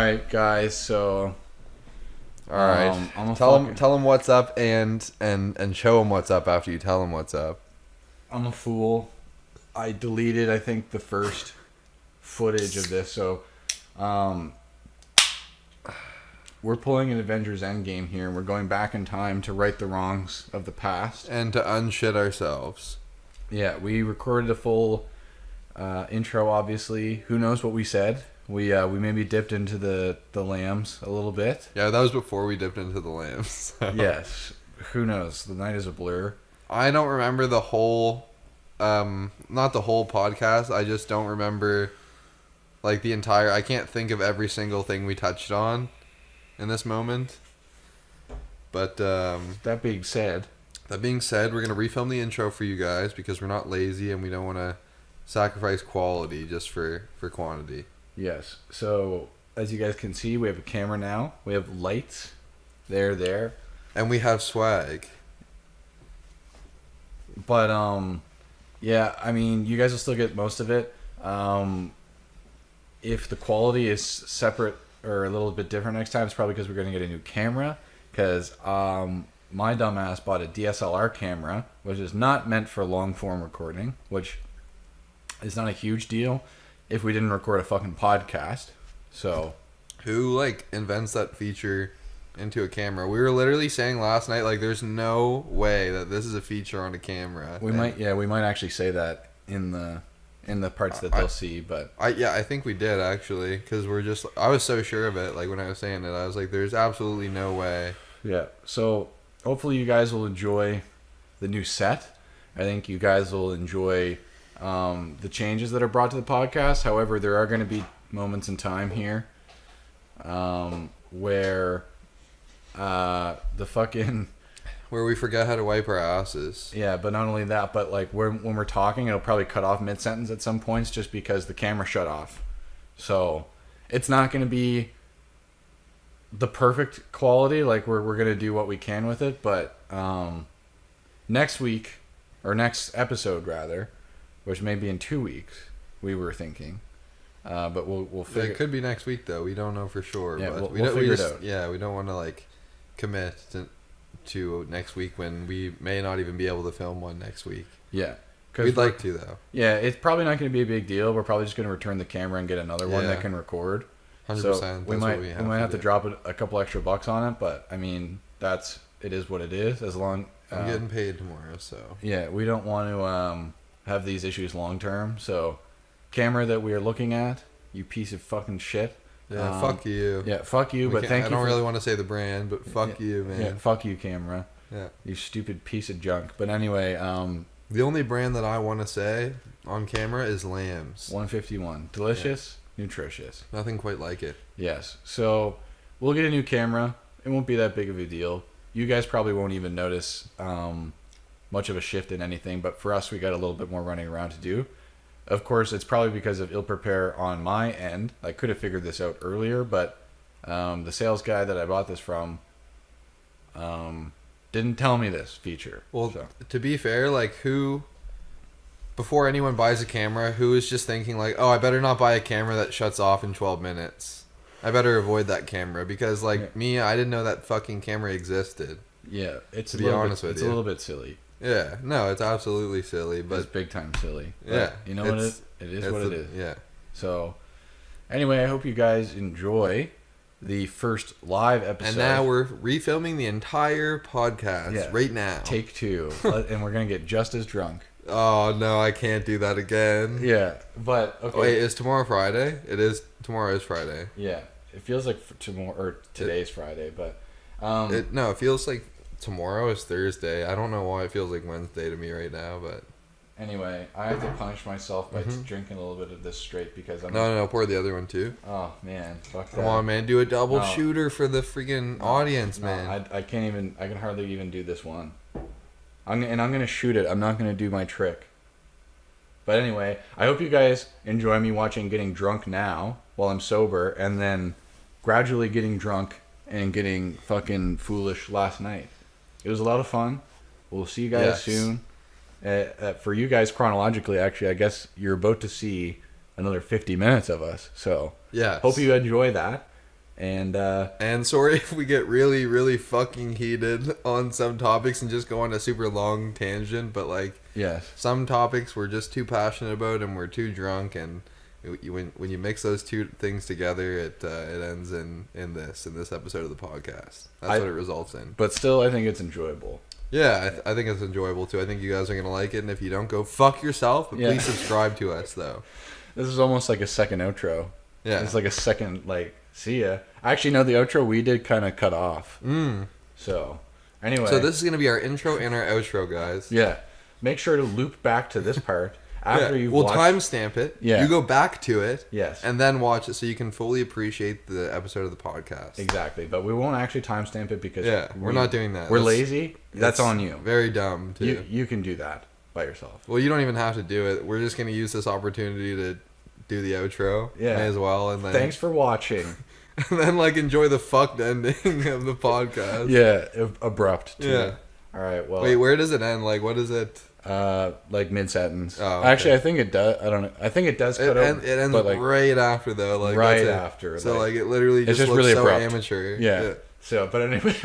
right, guys. So, All right. Tell him what's up and show him what's up after you tell him what's up. I'm a fool. I deleted, I think, the first footage of this. So, we're pulling an Avengers Endgame here, and we're going back in time to right the wrongs of the past and to unshit ourselves. Yeah, we recorded a full intro. Obviously, who knows what we said? We maybe dipped into the lambs a little bit. Yeah, that was before we dipped into the lambs. So. Yes, who knows? The night is a blur. I don't remember the whole, not the whole podcast. I just don't remember, like, the entire. I can't think of every single thing we touched on in this moment. But that being said, we're gonna refilm the intro for you guys because we're not lazy and we don't want to sacrifice quality just for quantity. Yes. So, as you guys can see, we have a camera now. We have lights. There. And we have swag. But, yeah, I mean, you guys will still get most of it. If the quality is separate or a little bit different next time, it's probably because we're going to get a new camera. Because my dumbass bought a DSLR camera, which is not meant for long-form recording, which is not a huge deal if we didn't record a fucking podcast. So, who like invents that feature into a camera? We were literally saying last night, like, there's no way that this is a feature on a camera. We might actually say that in the parts that they'll see. But I think we did actually, because I was so sure of it. Like when I was saying it, I was like, there's absolutely no way. Yeah. So hopefully you guys will enjoy the new set. I think you guys will enjoy the changes that are brought to the podcast. However, there are going to be moments in time here where where we forget how to wipe our asses. Yeah, but not only that, but like when we're talking, it'll probably cut off mid-sentence at some points just because the camera shut off. So it's not going to be the perfect quality. Like we're going to do what we can with it, but next week, or next episode rather, which may be in 2 weeks, we were thinking. But we'll figure. It could be next week though. We don't know for sure. Yeah, but we'll figure it out. Yeah, we don't want to like commit to next week when we may not even be able to film one next week. Yeah, we'd like to though. Yeah, it's probably not going to be a big deal. We're probably just going to return the camera and get another one that can record. 100%. So we might have to drop a couple extra bucks on it, but I mean it is what it is. As long I'm getting paid tomorrow, so yeah, we don't want to have these issues long term. So camera that we are looking at, you piece of fucking shit. Yeah, fuck you. Yeah, fuck you. But thank you. I don't really want to say the brand, but fuck you, man. Yeah, fuck you, camera. Yeah, you stupid piece of junk. But anyway, the only brand that I want to say on camera is Lambs. 151, delicious, nutritious. Nothing quite like it. Yes. So we'll get a new camera. It won't be that big of a deal. You guys probably won't even notice much of a shift in anything. But for us, we got a little bit more running around to do. Of course, it's probably because of ill prepare on my end. I could have figured this out earlier, but the sales guy that I bought this from didn't tell me this feature. Well, to be fair, like before anyone buys a camera, who is just thinking like, oh, I better not buy a camera that shuts off in 12 minutes. I better avoid that camera because me, I didn't know that fucking camera existed. Yeah, it's to be honest with you. It's a little bit silly. Yeah, no, it's absolutely silly, but it's big time silly. Yeah, you know what it is what it is. Yeah. So, anyway, I hope you guys enjoy the first live episode. And now we're refilming the entire podcast right now. Take 2, and we're gonna get just as drunk. Oh no, I can't do that again. Yeah, but okay. Wait, is tomorrow Friday? It is. Tomorrow is Friday. Yeah, it feels like tomorrow or today's Friday, but it feels like. Tomorrow is Thursday. I don't know why it feels like Wednesday to me right now, but anyway, I have to punish myself by drinking a little bit of this straight because I'm No, pour the other one too. Oh man, fuck that. Come on, man, do a double shooter for the freaking audience, man. I can't even. I can hardly even do this one. I'm gonna shoot it. I'm not gonna do my trick. But anyway, I hope you guys enjoy me watching getting drunk now while I'm sober, and then gradually getting drunk and getting fucking foolish last night. It was a lot of fun. We'll see you guys soon. For you guys, chronologically, actually, I guess you're about to see another 50 minutes of us. So, yeah, hope you enjoy that. And sorry if we get really, really fucking heated on some topics and just go on a super long tangent, but like, yes, some topics we're just too passionate about and we're too drunk, and when you mix those two things together, it ends in this episode of the podcast. That's what it results in. But still, I think it's enjoyable. Yeah, I think it's enjoyable too. I think you guys are gonna like it, and if you don't, go fuck yourself. But please subscribe to us, though. This is almost like a second outro. Yeah, it's like a second see ya. Actually, no, the outro we did kind of cut off. So anyway, so this is gonna be our intro and our outro, guys. Yeah, make sure to loop back to this part. After you we'll timestamp it. Yeah. You go back to it. Yes. And then watch it so you can fully appreciate the episode of the podcast. Exactly. But we won't actually timestamp it because we're not doing that. We're lazy. That's on you. Very dumb too. You can do that by yourself. Well, you don't even have to do it. We're just gonna use this opportunity to do the outro. Yeah. May as well. And then thanks for watching. And then enjoy the fucked ending of the podcast. Yeah. Abrupt too. Yeah. All right. Well. Wait, where does it end? What is it? Mid sentence. Oh, okay. Actually, I think it does. I don't know. I think it does cut out. It ends right after though. Right after. So it literally just looks really so abrupt. amateur. Yeah. So, but anyway,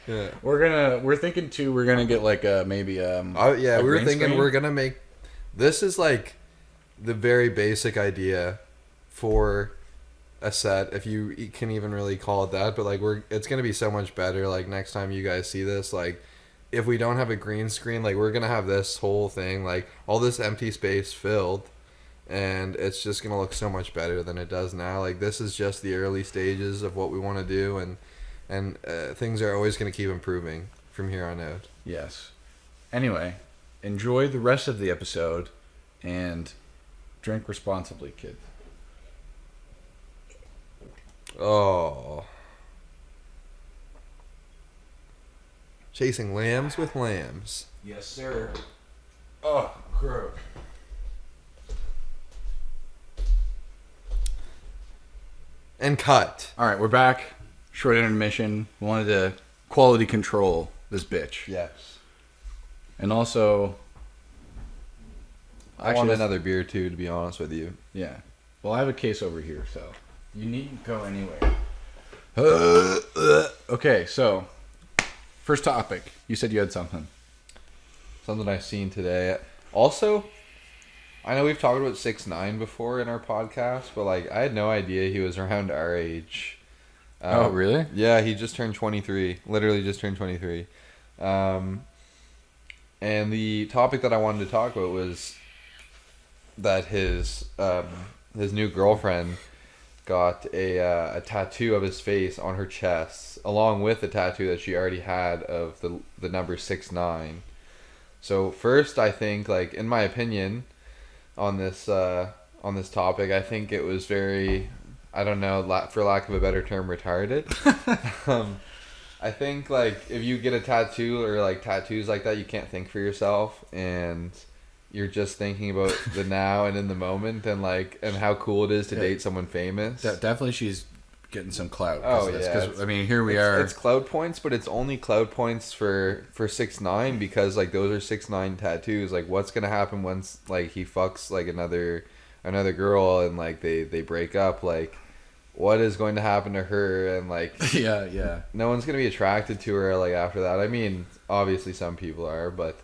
yeah. We're thinking too. We're gonna get maybe Oh yeah, we were thinking screen. we're gonna make. This is the very basic idea for a set, if you can even really call it that. But it's gonna be so much better. Next time you guys see this, if we don't have a green screen, we're gonna have this whole thing, all this empty space filled, and it's just gonna look so much better than it does now. This is just the early stages of what we want to do, and things are always gonna keep improving from here on out. Yes. Anyway, enjoy the rest of the episode, and drink responsibly, kids. Oh. Chasing lambs with lambs. Yes, sir. Oh, gross. And cut. All right, we're back. Short intermission. We wanted to quality control this bitch. Yes. And also... I want another beer too, to be honest with you. Yeah. Well, I have a case over here, so... You needn't go anywhere. Okay, so... First topic. You said you had something. Something I've seen today. Also, I know we've talked about 6ix9ine before in our podcast, but I had no idea he was around our age. Oh, really? Yeah, he just turned 23. Literally just turned 23. And the topic that I wanted to talk about was that his new girlfriend got a tattoo of his face on her chest, along with the tattoo that she already had of the number 6ix9ine. So first, I think, in my opinion, on this topic, I think it was very, I don't know, for lack of a better term, retarded. I think if you get a tattoo or tattoos like that, you can't think for yourself, and you're just thinking about the now and in the moment, and and how cool it is to date someone famous. Definitely, she's getting some clout. Oh yeah, because here we are. It's clout points, but it's only clout points for 6ix9ine because those are 6ix9ine tattoos. What's gonna happen once he fucks another girl and they break up? What is going to happen to her? And yeah, no one's gonna be attracted to her after that. I mean, obviously some people are, but.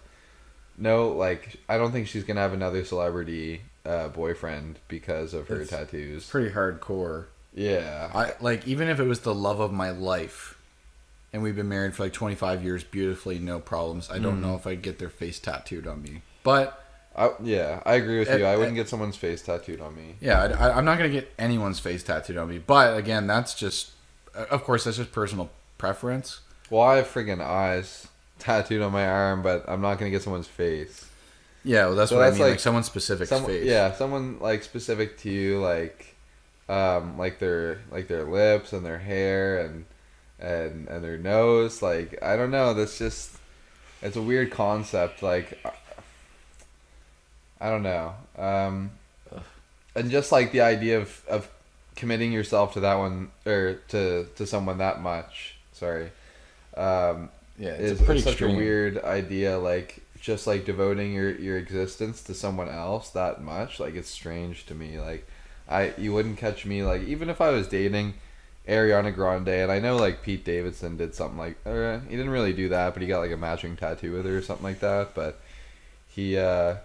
No, I don't think she's gonna have another celebrity boyfriend because of her tattoos. Pretty hardcore. Yeah. I even if it was the love of my life, and we've been married for 25 years, beautifully, no problems. I don't know if I'd get their face tattooed on me, but I agree with you. I wouldn't get someone's face tattooed on me. Yeah, I'm not gonna get anyone's face tattooed on me. But again, that's just, of course, that's just personal preference. Well, I have friggin' eyes tattooed on my arm, but I'm not gonna get someone's face. Yeah, well, that's what I mean. Someone specific face. Yeah, someone specific to you, their lips and their hair and their nose. I don't know. That's just, it's a weird concept. I don't know. And just the idea of committing yourself to that one, or to someone that much. Sorry. Yeah, it's such extreme. A weird idea, just devoting your existence to someone else that much. It's strange to me. You wouldn't catch me even if I was dating Ariana Grande, and I know like Pete Davidson did something like, he didn't really do that, but he got like a matching tattoo with her or something like that. But he, That's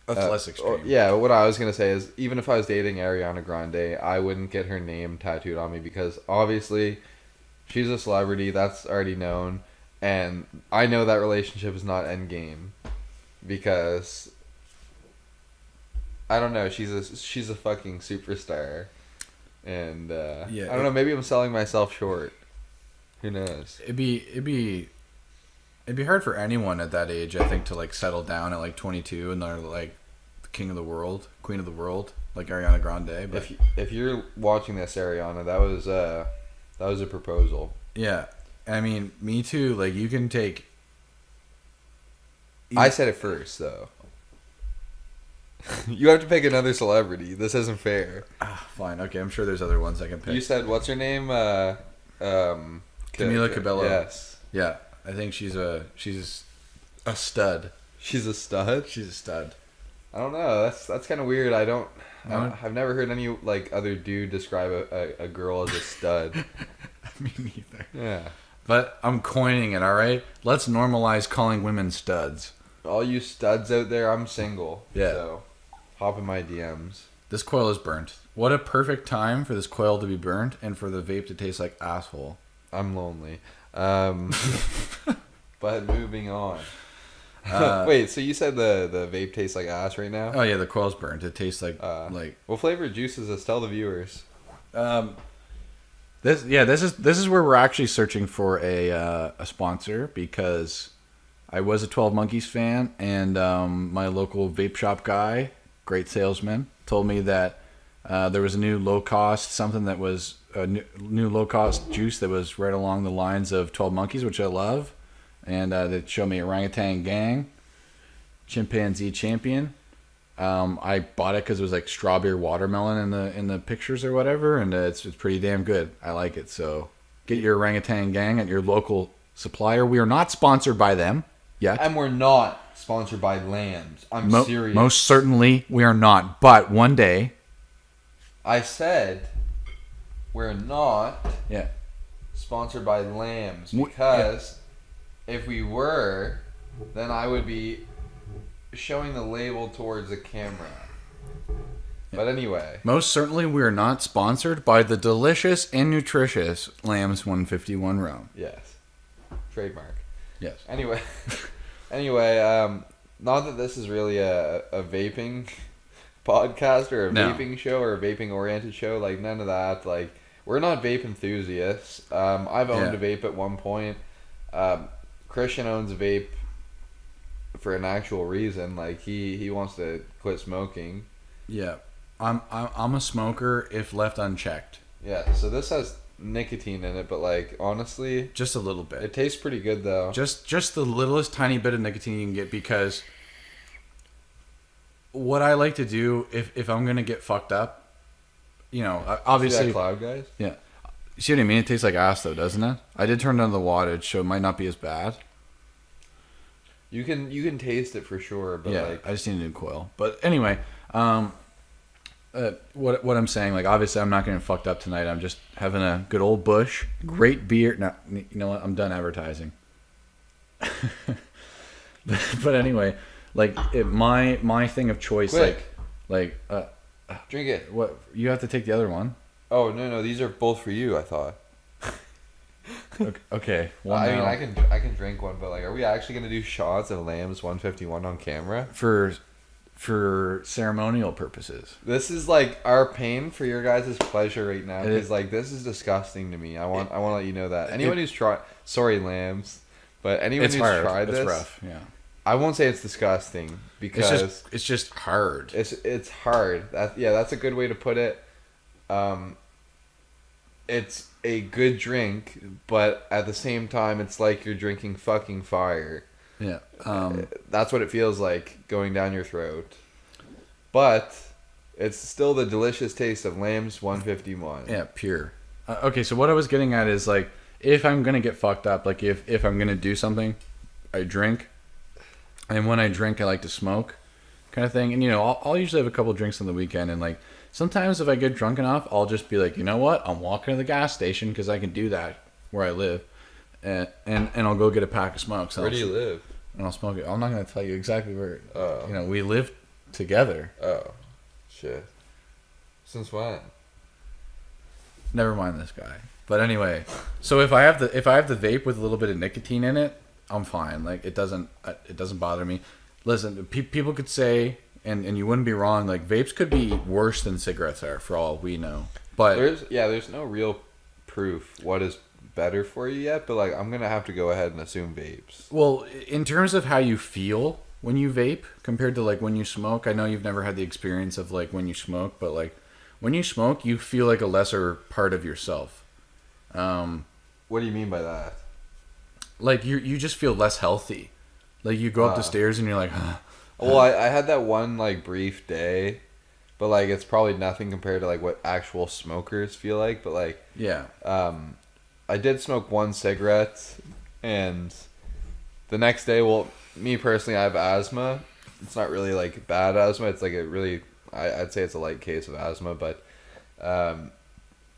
less extreme. yeah. What I was gonna say is, even if I was dating Ariana Grande, I wouldn't get her name tattooed on me because obviously, she's a celebrity. That's already known, and I know that relationship is not endgame, because I don't know. She's a fucking superstar. And Yeah, I don't know. Maybe I'm selling myself short. Who knows? It'd be hard for anyone at that age, I think, to like settle down at like 22 and they're like the king of the world, queen of the world, like Ariana Grande. But If you're watching this, Ariana, that was a proposal. yeah, I mean, me too. Like you can take. I said it first, though. You have to pick another celebrity. This isn't fair. Fine, okay. I'm sure there's other ones I can pick. You said what's her name? Camila Cabello. Yes. Yeah, I think she's a stud. She's a stud. She's a stud. I don't know. That's kind of weird. I've never heard any like other dude describe a girl as a stud. Me neither. Yeah. But I'm coining it. All right. Let's normalize calling women studs. All you studs out there, I'm single. Yeah. So, hop in my DMs. This coil is burnt. What a perfect time for this coil to be burnt and for the vape to taste like asshole. I'm lonely. But moving on. Wait, so you said the vape tastes like ass right now? Oh yeah, the coil's burnt. It tastes like What flavor juice is this? Tell the viewers. this is where we're actually searching for a sponsor, because I was a 12 Monkeys fan, and my local vape shop guy, great salesman, told me that there was a new low-cost something that was a new low-cost juice that was right along the lines of 12 Monkeys, which I love, and they showed me Orangutan Gang, Chimpanzee Champion. I bought it because it was like strawberry watermelon in the pictures or whatever, and it's pretty damn good. I like it. So get your Orangutan Gang at your local supplier. We are not sponsored by them yet. And we're not sponsored by Lambs. I'm serious. Most certainly we are not. But one day. I said we're not sponsored by Lambs, because if we were, then I would be showing the label towards the camera. But anyway. Most certainly we are not sponsored by the delicious and nutritious Lambs 151 rum. Yes. Trademark. Yes. Anyway, not that this is really a vaping podcast or a vaping show or a vaping oriented show, like none of that. Like, we're not vape enthusiasts. I've owned a vape at one point. Christian owns a vape for an actual reason. Like he wants to quit smoking. Yeah. I'm a smoker if left unchecked. Yeah, so this has nicotine in it, but like honestly, just a little bit. It tastes pretty good though. Just the littlest tiny bit of nicotine you can get, because what I like to do if I'm gonna get fucked up, you know, obviously. See that cloud, guys? Yeah. You see what I mean? It tastes like ass though, doesn't it? I did turn down the wattage, so it might not be as bad. You can taste it for sure, but like I just need a new coil. But anyway, what I'm saying, like obviously I'm not getting fucked up tonight. I'm just having a good old bush, great beer. No, you know what? I'm done advertising. But anyway, like my thing of choice, Quick. like drink it. What, you have to take the other one? Oh no, these are both for you. I thought. Okay. I mean, I can drink one, but like, are we actually gonna do shots of Lambs 151 on camera for ceremonial purposes? This is like our pain for your guys' pleasure right now, because like this is disgusting to me. I want to let you know that anyone who's tried, sorry Lambs, but anyone who's tried this, it's rough. Yeah. I won't say it's disgusting, because it's just hard. It's hard. That's a good way to put it. It's a good drink, but at the same time, it's like you're drinking fucking fire. Yeah. That's what it feels like going down your throat. But it's still the delicious taste of Lambs 151. Yeah, pure. Okay, so what I was getting at is like, if I'm gonna get fucked up, like if I'm gonna do something, I drink, and when I drink, I like to smoke, kind of thing. And you know, I'll usually have a couple drinks on the weekend, and like Sometimes if I get drunk enough, I'll just be like, you know what? I'm walking to the gas station because I can do that where I live, and I'll go get a pack of smokes. Where do you live? And I'll smoke it. I'm not gonna tell you exactly where. Oh. You know, we live together. Oh, shit. Since when? Never mind this guy. But anyway, so if I have the vape with a little bit of nicotine in it, I'm fine. Like it doesn't bother me. Listen, people could say, and you wouldn't be wrong. Like vapes could be worse than cigarettes are, for all we know. But there's no real proof what is better for you yet. But like I'm gonna have to go ahead and assume vapes. Well, in terms of how you feel when you vape compared to like when you smoke, I know you've never had the experience of like when you smoke, but like when you smoke, you feel like a lesser part of yourself. What do you mean by that? Like you just feel less healthy. Like you go up the stairs and you're like, huh. Well, I had that one like brief day, but like it's probably nothing compared to like what actual smokers feel like. But like, yeah, I did smoke one cigarette, and the next day, well, me personally, I have asthma. It's not really like bad asthma. It's like a really, I'd say it's a light case of asthma, but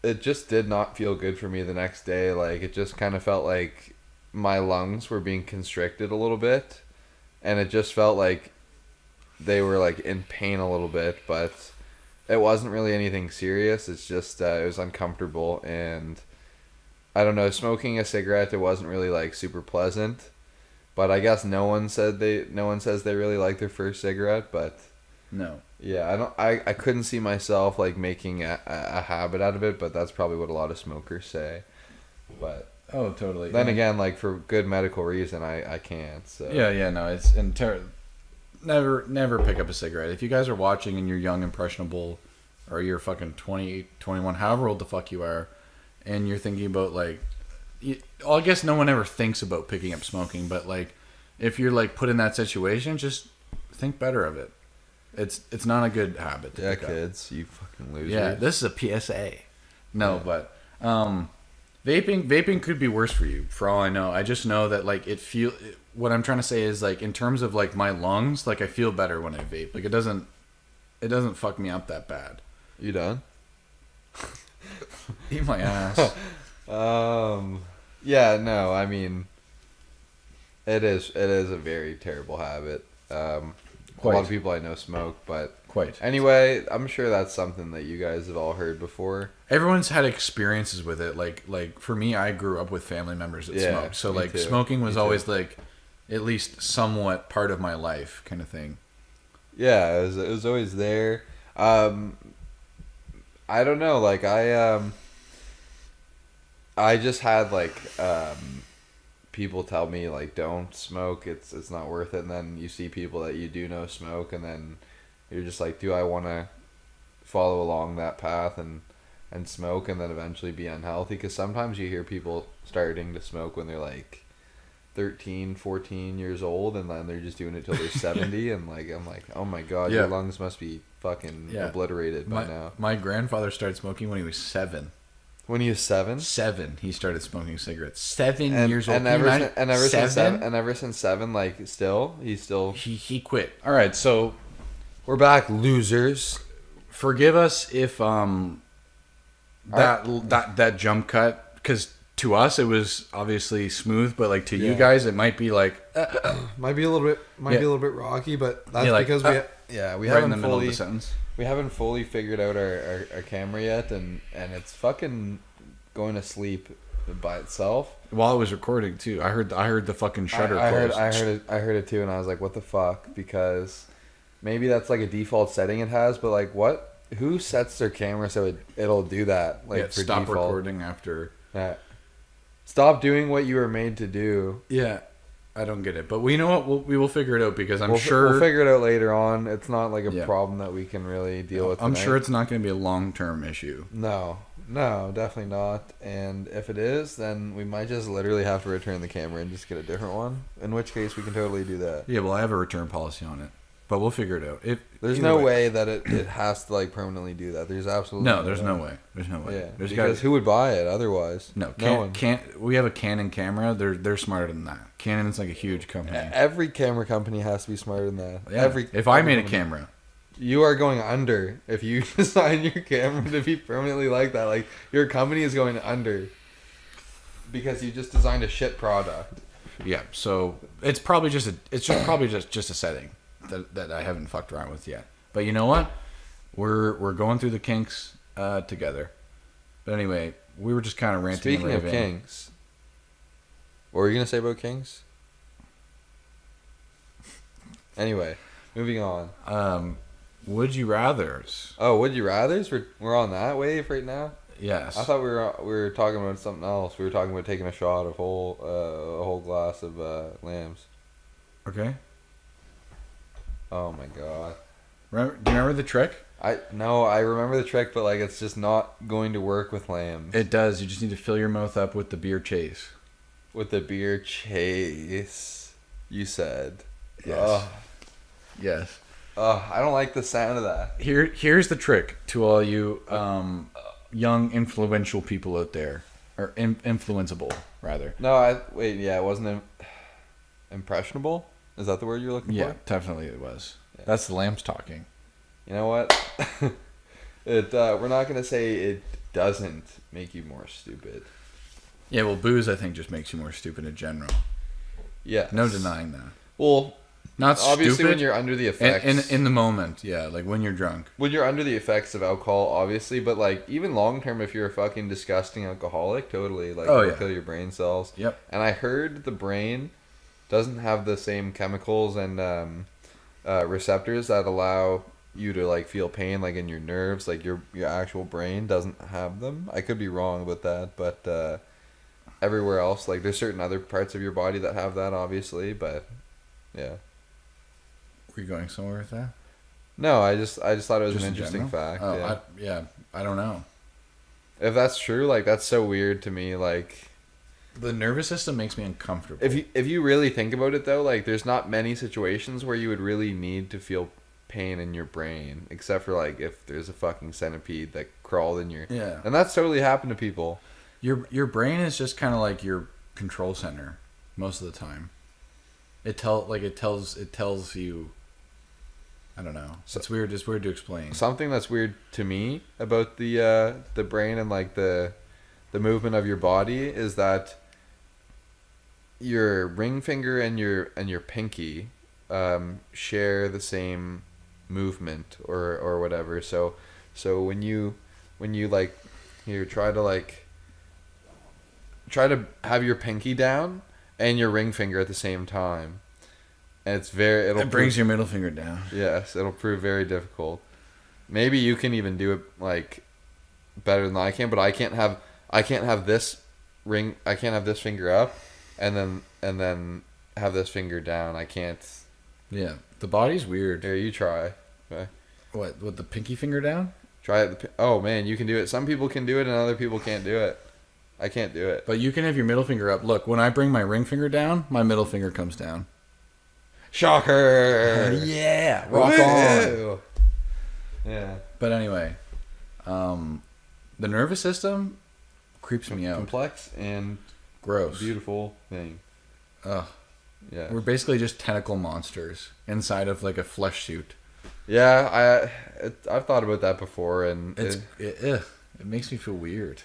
it just did not feel good for me the next day. Like it just kind of felt like my lungs were being constricted a little bit, and it just felt like they were like in pain a little bit, but it wasn't really anything serious. It's just it was uncomfortable, and I don't know, smoking a cigarette, it wasn't really like super pleasant. But I guess no one says they really like their first cigarette, but no. Yeah, I couldn't see myself like making a habit out of it, but that's probably what a lot of smokers say. But oh, totally. Then again, like for good medical reason, I can't. So yeah, no, it's never pick up a cigarette. If you guys are watching and you're young, impressionable, or you're fucking 28, 21, however old the fuck you are, and you're thinking about like, I guess no one ever thinks about picking up smoking, but like, if you're like put in that situation, just think better of it. It's not a good habit to pick kids, you fucking losers. Yeah, this is a PSA. No, yeah. But vaping could be worse for you, for all I know. I just know that like what I'm trying to say is like in terms of like my lungs, like I feel better when I vape. Like it doesn't fuck me up that bad. You done? Eat my ass. Yeah, no, I mean, it is a very terrible habit. A lot of people I know smoke, but anyway, I'm sure that's something that you guys have all heard before. Everyone's had experiences with it. Like for me, I grew up with family members that smoked, so like smoking was always like at least somewhat part of my life, kind of thing. Yeah, it was always there. I don't know, like I just had like people tell me like don't smoke, it's not worth it, and then you see people that you do know smoke, and then you're just like, do I want to follow along that path and smoke and then eventually be unhealthy? Because sometimes you hear people starting to smoke when they're like 13, 14 years old, and then they're just doing it till they're 70, and like I'm like, oh my god, your lungs must be fucking obliterated by now. My grandfather started smoking when he was 7. When he was 7? 7, he started smoking cigarettes. 7 years old. And ever since 7, like he quit. All right, so we're back, losers. Forgive us if that jump cut, because to us it was obviously smooth, but like to you guys it might be like might be a little bit rocky, but that's because we haven't in the middle of the sentence. We haven't fully figured out our camera yet, and it's fucking going to sleep by itself while it was recording too. I heard the fucking shutter close. I heard it too, and I was like, what the fuck? Because maybe that's like a default setting it has, but like what? Who sets their camera so it'll do that? Like for stop default? Recording after. Stop doing what you were made to do. Yeah. I don't get it, but we know what we will figure it out, because we'll figure it out later on. It's not like a problem that we can really deal with. I'm tonight. sure it's not going to be a long-term issue. No, definitely not. And if it is, then we might just literally have to return the camera and just get a different one. In which case, we can totally do that. Yeah, well, I have a return policy on it, but we'll figure it out. There's no way that it has to like permanently do that. There's absolutely no. There's no way. There's no way. Yeah, because who would buy it otherwise? No one. We have a Canon camera. They're smarter than that. Canon's like a huge company. Every camera company has to be smarter than that. Yeah. If I made a camera, You are going under if you design your camera to be permanently like that. Like, your company is going under because you just designed a shit product. Yeah, so it's probably just a setting that I haven't fucked around with yet. But you know what? We're going through the kinks together. But anyway, we were just kind of ranting Speaking and of raving. kinks, what were you gonna say about kinks? Anyway, moving on. Would you rather's? Oh, would you rather's? We're on that wave right now. Yes. I thought we were talking about something else. We were talking about taking a shot of a whole glass of lambs. Okay. Oh my god. Do you remember the trick? I remember the trick, but like it's just not going to work with lambs. It does. You just need to fill your mouth up with the beer chase. With the beer chase, you said. Yes. Oh, Yes. I don't like the sound of that. Here's the trick to all you young influential people out there, or influenceable rather. No, it wasn't impressionable. Is that the word you're looking Yeah, for? definitely it was. Yeah. That's the lambs talking. You know what? We're not gonna say it doesn't make you more stupid. Yeah, well, booze I think just makes you more stupid in general. Yeah. No denying that. Well, Not obviously stupid. when you're under the effects. In the moment, yeah, like when you're drunk. When you're under the effects of alcohol, obviously, but like even long term, if you're a fucking disgusting alcoholic, totally like Oh, it'll yeah. kill your brain cells. Yep. And I heard the brain doesn't have the same chemicals and receptors that allow you to like feel pain, like in your nerves. Like your actual brain doesn't have them. I could be wrong about that, but everywhere else, like there's certain other parts of your body that have that, obviously. But yeah. Were you going somewhere with that? No, I just thought it was Just an in interesting general? fact. Oh, Yeah. I don't know. If that's true, like that's so weird to me. Like The nervous system makes me uncomfortable. if you really think about it though, like there's not many situations where you would really need to feel pain in your brain, except for like if there's a fucking centipede that crawled in your Yeah. and that's totally happened to people. Your brain is just kind of like your control center most of the time. It tells you. I don't know. It's weird. It's weird to explain. Something that's weird to me about the brain and like the movement of your body is that your ring finger and your pinky share the same movement or whatever. So when you like try to have your pinky down and your ring finger at the same time, and It brings your middle finger down. yes, it'll prove very difficult. Maybe you can even do it like better than I can, but I can't have this finger up and then have this finger down. I can't. Yeah, the body's weird. Here, you try. Okay. What? With the pinky finger down? Try it. Oh man, you can do it. Some people can do it, and other people can't do it. I can't do it. But you can have your middle finger up. Look, when I bring my ring finger down, my middle finger comes down. Shocker! Yeah, rock on. Woo! Yeah. But anyway, the nervous system creeps me out. Complex and Gross. beautiful thing. Ugh. Yeah. We're basically just tentacle monsters inside of like a flesh suit. Yeah, I've thought about that before, and It makes me feel weird.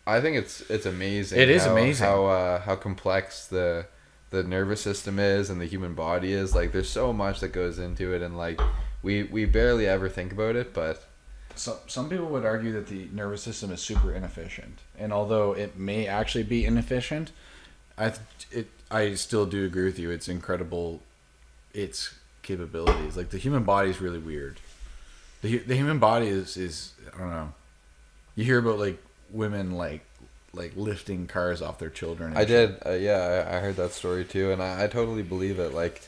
I think it's amazing. It is amazing. How complex the nervous system is and the human body is. Like there's so much that goes into it, and like we barely ever think about it, but Some people would argue that the nervous system is super inefficient, and although it may actually be inefficient, I still do agree with you. It's incredible, its capabilities. Like the human body is really weird. The human body is I don't know. You hear about like women like lifting cars off their children. And I shit. did. Yeah, I heard that story too, and I totally believe it. Like,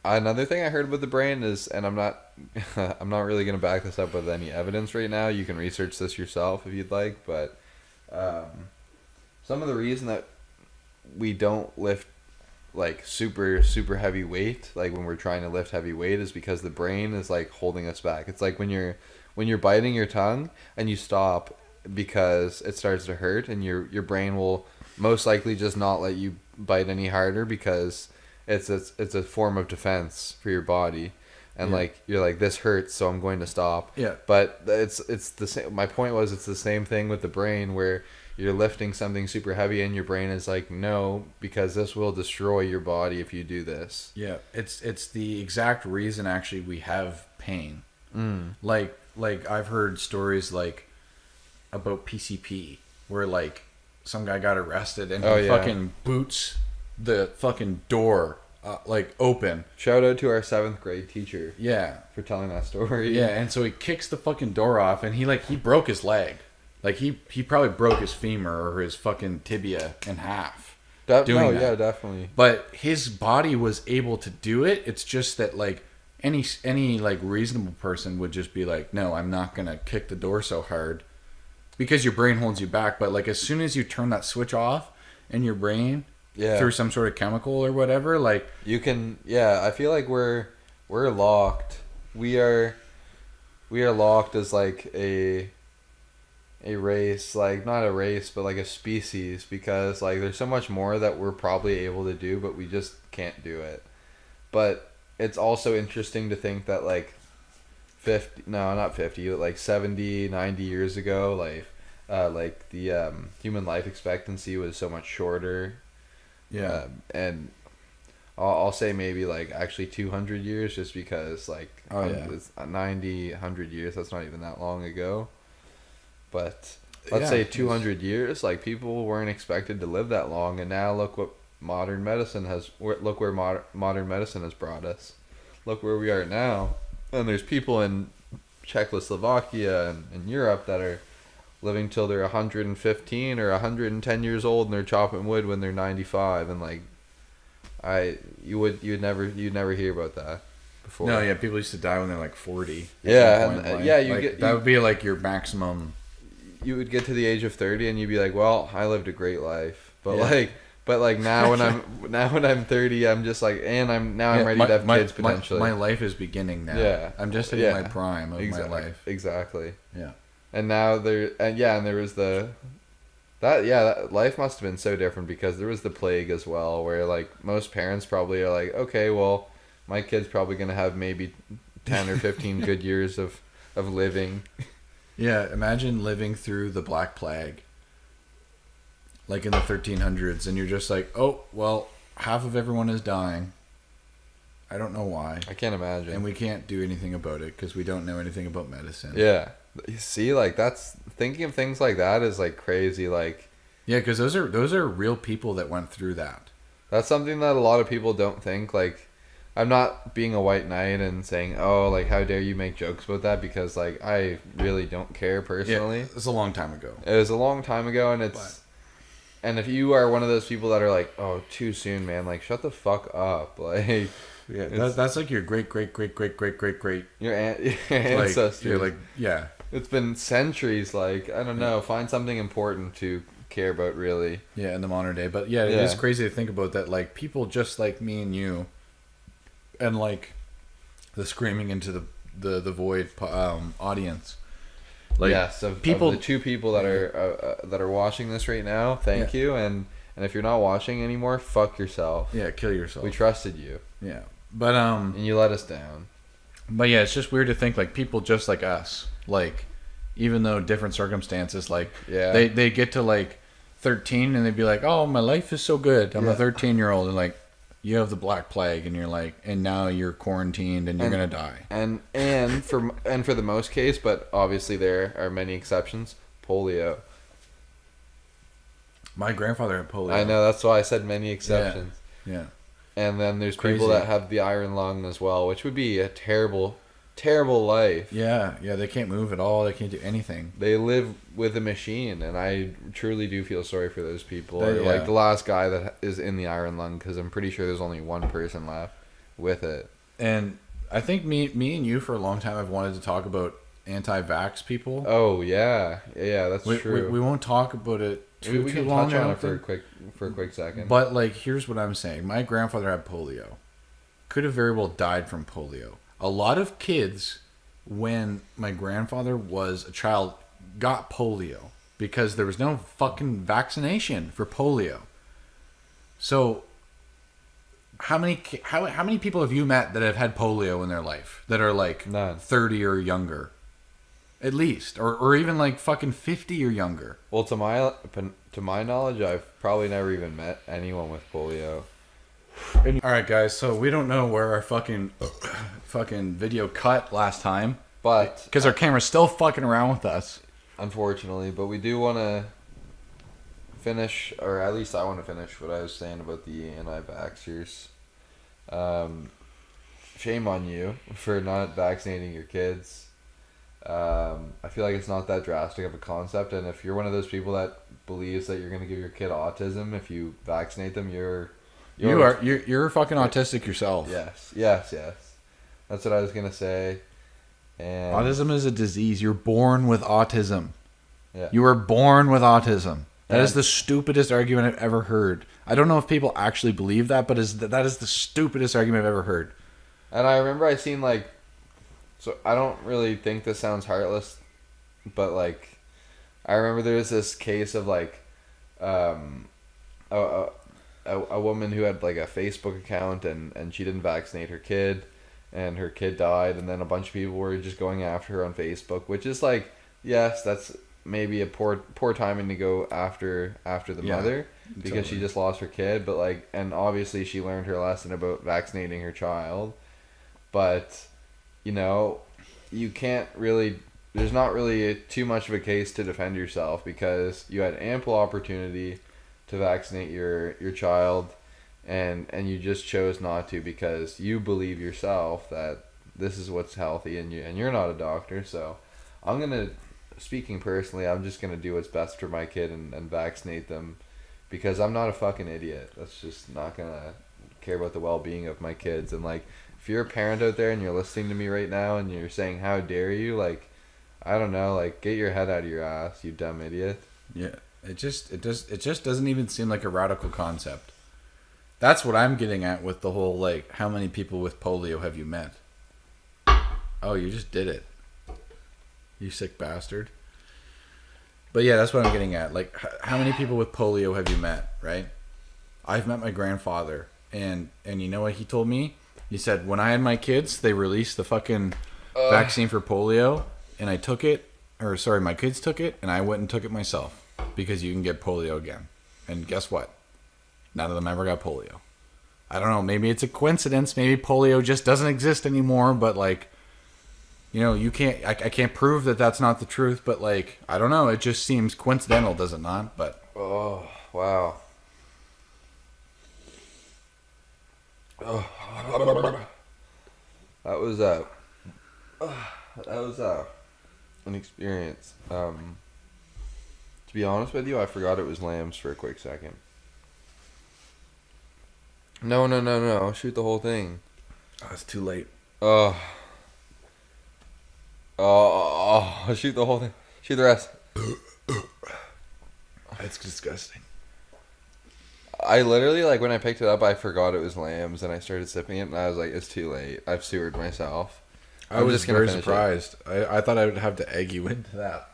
another thing I heard about the brain is, and I'm not really gonna back this up with any evidence right now. You can research this yourself if you'd like, but some of the reason that we don't lift like super heavy weight, like when we're trying to lift heavy weight, is because the brain is like holding us back. It's like when you're biting your tongue and you stop because it starts to hurt, and your brain will most likely just not let you bite any harder because it's a form of defense for your body. and like you're like, this hurts, so I'm going to stop. Yeah. But it's the same. My point was, it's the same thing with the brain, where you're lifting something super heavy and your brain is like, no, because this will destroy your body if you do this. Yeah, it's the exact reason actually we have pain. Like I've heard stories like about PCP where like some guy got arrested and he fucking boots the fucking door like open. Shout out to our 7th grade teacher. Yeah, for telling that story. Yeah, and so he kicks the fucking door off and he broke his leg. Like he probably broke his femur or his fucking tibia in half. Doing that. Yeah, definitely. But his body was able to do it. It's just that like any like reasonable person would just be like, no, I'm not gonna kick the door so hard, because your brain holds you back. But like as soon as you turn that switch off in your brain, through some sort of chemical or whatever, like you can. Yeah, I feel like we're locked. We are locked as like a race, like not a race, but like a species, because like there's so much more that we're probably able to do, but we just can't do it. But it's also interesting to think that like 50, no, not 50, but like 70, 90 years ago, like the human life expectancy was so much shorter. Yeah. And I'll say maybe like actually 200 years, just because like it's 90, 100 years, that's not even that long ago. But let's say 200 years, like people weren't expected to live that long, and now look what modern medicine has. Look where modern medicine has brought us. Look where we are now, and there's people in Czechoslovakia and in Europe that are living till they're 115 or 110 years old, and they're chopping wood when they're 95, and like you'd never hear about that before. No, yeah, people used to die when they're like 40. Yeah, and that would be like your maximum. You would get to the age of 30 and you'd be like, well, I lived a great life. But like now when I'm 30, I'm just like, and I'm ready to have kids potentially. My life is beginning now. Yeah. I'm just hitting my prime of my life. Exactly. Yeah. And now there was that life must have been so different, because there was the plague as well, where like most parents probably are like, okay, well, my kid's probably going to have maybe 10 or 15 good years of living. Yeah, imagine living through the Black Plague, like in the 1300s, and you're just like, oh, well, half of everyone is dying. I don't know why. I can't imagine. And we can't do anything about it because we don't know anything about medicine. Yeah. You see, like, that's, thinking of things like that is like crazy. Like, yeah, because those are real people that went through that. That's something that a lot of people don't think. Like, I'm not being a white knight and saying, oh, like, how dare you make jokes about that, because like I really don't care personally. Yeah, it's a long time ago. It was a long time ago, and and if you are one of those people that are like, oh, too soon, man, like, shut the fuck up. Like, yeah, that's like your great your ancestors. You're like, yeah, it's been centuries. Like, I don't know, find something important to care about, really. Yeah, in the modern day. But yeah, it is crazy to think about that. Like, people just like me and you, and like the screaming into the void audience. Like, yes, of the two people that are watching this right now, thank you, and if you're not watching anymore, fuck yourself. Yeah, kill yourself. We trusted you. Yeah, but and you let us down. But yeah, it's just weird to think like people just like us, like, even though different circumstances, like they get to like 13 and they'd be like, oh, my life is so good. I'm a 13-year-old, and like, you have the Black Plague, and you're like, and now you're quarantined and you're gonna die. And for the most case, but obviously there are many exceptions, polio. My grandfather had polio. I know, that's why I said many exceptions. Yeah. And then there's people that have the iron lung as well, which would be a terrible life. Yeah, they can't move at all. They can't do anything. They live with a machine, and I truly do feel sorry for those people. Like the last guy that is in the iron lung, because I'm pretty sure there's only one person left with it. And I think me and you for a long time have wanted to talk about anti-vax people. Oh yeah, that's true. We won't talk about it too can long. Touch on it for a quick second. But like, here's what I'm saying: my grandfather had polio. Could have very well died from polio. A lot of kids, when my grandfather was a child, got polio because there was no fucking vaccination for polio. So how many people have you met that have had polio in their life that are like None. 30 or younger? At least, or even like fucking 50 or younger. Well, to my knowledge, I've probably never even met anyone with polio. All right, guys. So we don't know where our fucking video cut last time, But because our camera's still fucking around with us. unfortunately, but we do want to finish, or at least I want to finish what I was saying about the anti-vaxxers. Shame on you for not vaccinating your kids. I feel like it's not that drastic of a concept, and if you're one of those people that believes that you're going to give your kid autism if you vaccinate them, you're Fucking autistic yourself. Yes. That's what I was going to say. And Autism is a disease. You're born with autism. yeah. You were born with autism. That And- is the stupidest argument I've ever heard. I don't know if people actually believe that, but that is the stupidest argument I've ever heard. And I remember I seen like, so I don't really think this sounds heartless, but like, I remember there was this case of like, a woman who had like a Facebook account and she didn't vaccinate her kid, and her kid died, and then a bunch of people were just going after her on Facebook, which is like, yes, that's maybe a poor timing to go after the mother because she just lost her kid, but like, and obviously she learned her lesson about vaccinating her child, but you know, you can't really, there's not really too much of a case to defend yourself because you had ample opportunity to vaccinate your child, and you just chose not to because you believe yourself that this is what's healthy, and you're not a doctor. So speaking personally, I'm just gonna do what's best for my kid and vaccinate them because I'm not a fucking idiot. That's just not gonna care about the well-being of my kids. And like, if you're a parent out there and you're listening to me right now and you're saying, how dare you, like, I don't know, like, get your head out of your ass, you dumb idiot. Yeah, it just doesn't even seem like a radical concept. That's what I'm getting at with the whole, like, how many people with polio have you met? Oh, you just did it. You sick bastard. But yeah, that's what I'm getting at. Like, how many people with polio have you met, right? I've met my grandfather, and you know what he told me? He said, when I had my kids, they released the fucking vaccine for polio, and I took it, my kids took it, and I went and took it myself, because you can get polio again. And guess what? None of them ever got polio. I don't know, maybe it's a coincidence, maybe polio just doesn't exist anymore, but like, you know, I can't prove that that's not the truth, but like, I don't know, it just seems coincidental, does it not? But oh, wow. Oh. That was an experience. To be honest with you, I forgot it was lambs for a quick second. No. Shoot the whole thing. oh, it's too late. Oh, shoot the whole thing. Shoot the rest. It's disgusting. I literally, like, when I picked it up, I forgot it was lambs, and I started sipping it, and I was like, it's too late. I've sewered myself. I was very surprised. I thought I would have to egg you into that.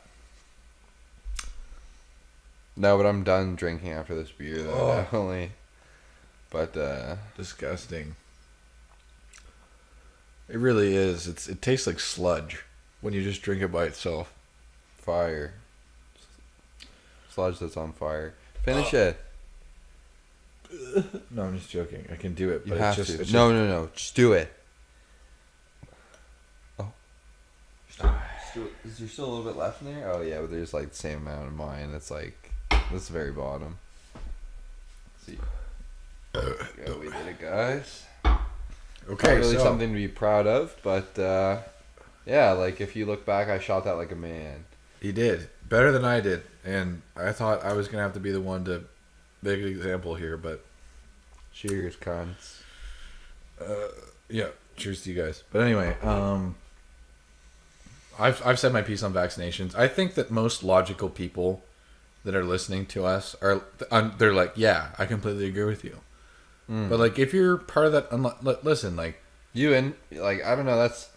No, but I'm done drinking after this beer, though, definitely. But, disgusting. It really is. It tastes like sludge when you just drink it by itself. fire. Sludge that's on fire. Finish it. No, I'm just joking. I can do it, You but have it's to. just No. Just do it. Oh. Is there still a little bit left in there? Oh, yeah, but there's like the same amount of mine. It's like, that's the very bottom. Let's see. Yeah, we did it, guys. Okay, Not really so something to be proud of, but yeah, like if you look back, I shot that like a man. he did better than I did, and I thought I was gonna have to be the one to make an example here, but Cheers, cunts. yeah, cheers to you guys. But anyway, I've said my piece on vaccinations. I think that most logical people that are listening to us are they're like, yeah, I completely agree with you. But like, if you're part of that, listen, like I don't know. That's